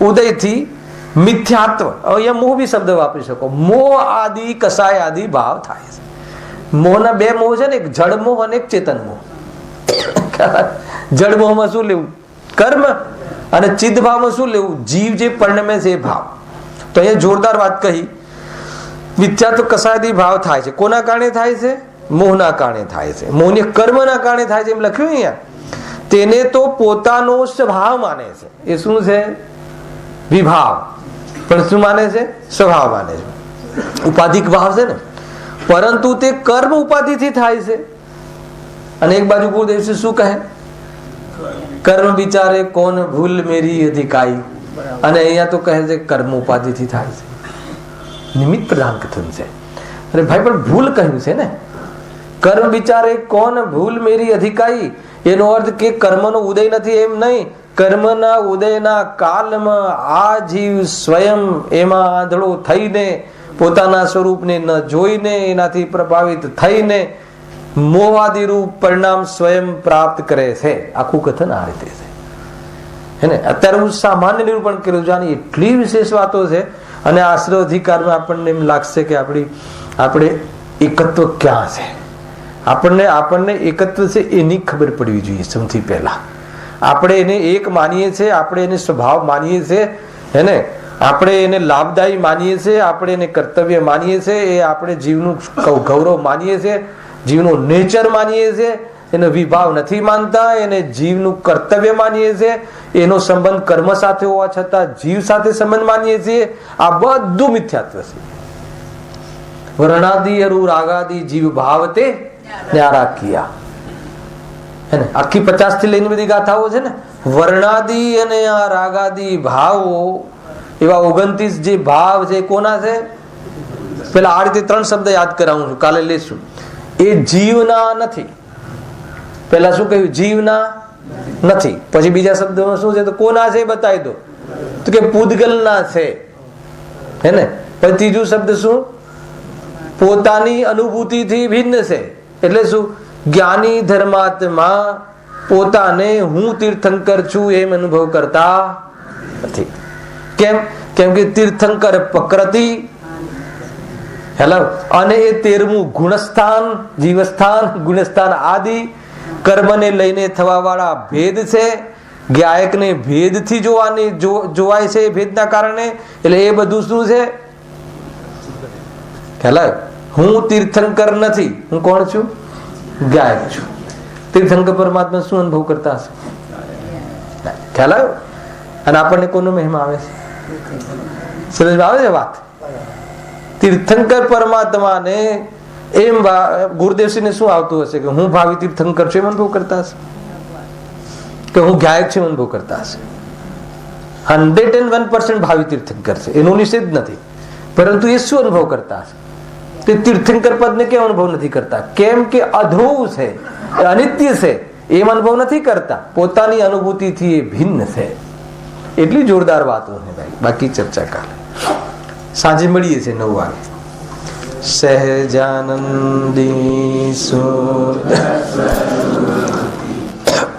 ઉદયથી મિથ્યાત્વ, અહીંયા મોહ બી શબ્દ વાપરી શકો. મોહ આદિ કસાય આદિ ભાવ થાય છે. મોહના બે મોહ છે ને, એક જડ મોહ અને એક ચેતન મોહ. જડ મોહમાં શું લેવું? કર્મ. અને ચિત્ત ભાવમાં શું લેવું? જીવ જે પરિણમે છે એ ભાવ. તો અહીંયા જોરદાર વાત કહી. મિથ્યાત્વ કસાયથી ભાવ થાય છે. કોના કારણે થાય છે? મોહના કારણે થાય છે. મોહની કર્મના કારણે થાય છે એમ લખ્યું અહીંયા. તેને તો પોતાનો સ્વભાવ માને છે. એ શું છે? વિભાવ. પણ શું માને છે? સ્વભાવ માને છે. ઉપાધિક ભાવ છે ને, પરંતુ તે કર્મ ઉપાધિથી થાય છે. અને એક બાજુ ગુરુદેવ શું કહે? કર્મ વિચારે કોણ ભૂલ મેરી અધિકાઈ. અને અહીંયા તો કહે છે કર્મ ઉપાધિથી થાય છે. નિમિત્ત પ્રધાન કથન છે. અરે ભાઈ, પણ ભૂલ કહ્યું છે ને. કર્મ વિચારે કોણ ભૂલ મેરી અધિકાઈ, એનો અર્થ કે કર્મનો ઉદય નથી એમ નહીં. કર્મના ઉદયના કાલમાં આ જીવ સ્વયં એમાં આંધળો થઈને, પોતાના સ્વરૂપને ન જોઈને, એનાથી પ્રભાવિત થઈને મોહાદી રૂપ પરિણામ સ્વયં પ્રાપ્ત કરે છે. આખું કથન આ રીતે છે. હે ને? અત્યારે હું સામાન્ય નિરૂપણ કર્યું છે. આની એટલી વિશેષ વાતો છે. અને આશ્રય અધિકારમાં આપણને એમ લાગશે કે આપણે એકત્વ ક્યાં છે. આપણને એકત્વ છે એની ખબર પડવી જોઈએ. સૌથી પહેલા આપણે એને એક માનીએ છીએ, આપણે એને સ્વભાવ માનીએ છીએ, હે ને? આપણે એને લાભદાયી માનીએ છીએ, આપણે એને કર્તવ્ય માનીએ છીએ, એ આપણે જીવનું ગૌરવ માનીએ છીએ, જીવનો નેચર માનીએ છીએ. એનો વિભાવ નથી માનતા, એને જીવનું કર્તવ્ય માનીએ છીએ. એનો સંબંધ કર્મ સાથે હોવા છતાં જીવ સાથે સંબંધ માનીએ છીએ. આ બધું મિથ્યાત્વ છે. વર્ણાદિ અરુ રાગાદિ જીવ ભાવતે ન્યારા કિયા. હે ને? આખી 50 થી લઈને બધી ગાથાઓ છે ને. વર્ણાદિ અને આ રાગાદિ ભાવો, એવા 29 જે ભાવ છે કોના છે? પેલા આ રીતે 3 શબ્દ યાદ કરાવું છું, કાલે લેશું. એ જીવના નથી. પેલા શું કહ્યું? જીવના નથી. પછી બીજા શબ્દમાં શું છે? તો કોના છે બતાવી દો. તો કે પૂદગલના છે. હે ને? પછી ત્રીજું શબ્દ શું? પોતાની અનુભૂતિથી ભિન્ન છે. એટલે શું? જ્ઞાની ધર્માત્મા પોતાને હું તીર્થંકર છું એમ અનુભવ કરતા નથી. કેમ? કેમ કે તીર્થંકર પ્રકૃતિ, હેલો, અને એ 13મું ગુણસ્થાન, જીવસ્થાન, ગુણસ્થાન આદિ કર્મને લઈને થવા વાળા ભેદ છે. ગાયકને ભેદથી જોવાય છે, ભેદના કારણે. એટલે એ બધું શું છે? હેલો, હું તીર્થંકર નથી. હું કોણ છું? ગાયક છું. તીર્થંકર પરમાત્મા શું અનુભવ કરતા હશે? ખ્યાલ આવ્યો? અને આપણને કોનો મહિમા આવે છે? સમજમાં આવે છે વાત? તીર્થંકર પરમાત્માને એમ ગુરુદેવસિંહને શું આવતું હશે કે હું ભાવિ તીર્થંકર છું એમ અનુભવ કરતા હશે, કે હું ગાયક છું એમ અનુભવ કરતા હશે? 101% ભાવિ તીર્થંકર છે, એનો નિષેધ નથી. પરંતુ એ શું અનુભવ કરતા હશે? તે તીર્થંકર પદને કેમ અનુભવ નથી કરતા? કેમ કે અધ્રુવ છે, અનિત્ય છે, એમ અનુભવ નથી કરતા. પોતાની અનુભૂતિથી એ ભિન્ન છે. એટલી જોરદાર વાતો છે ભાઈ. બાકી ચર્ચા કાલે સાંજે મળીએ છીએ 9 વાગે. સહજાનંદી સુર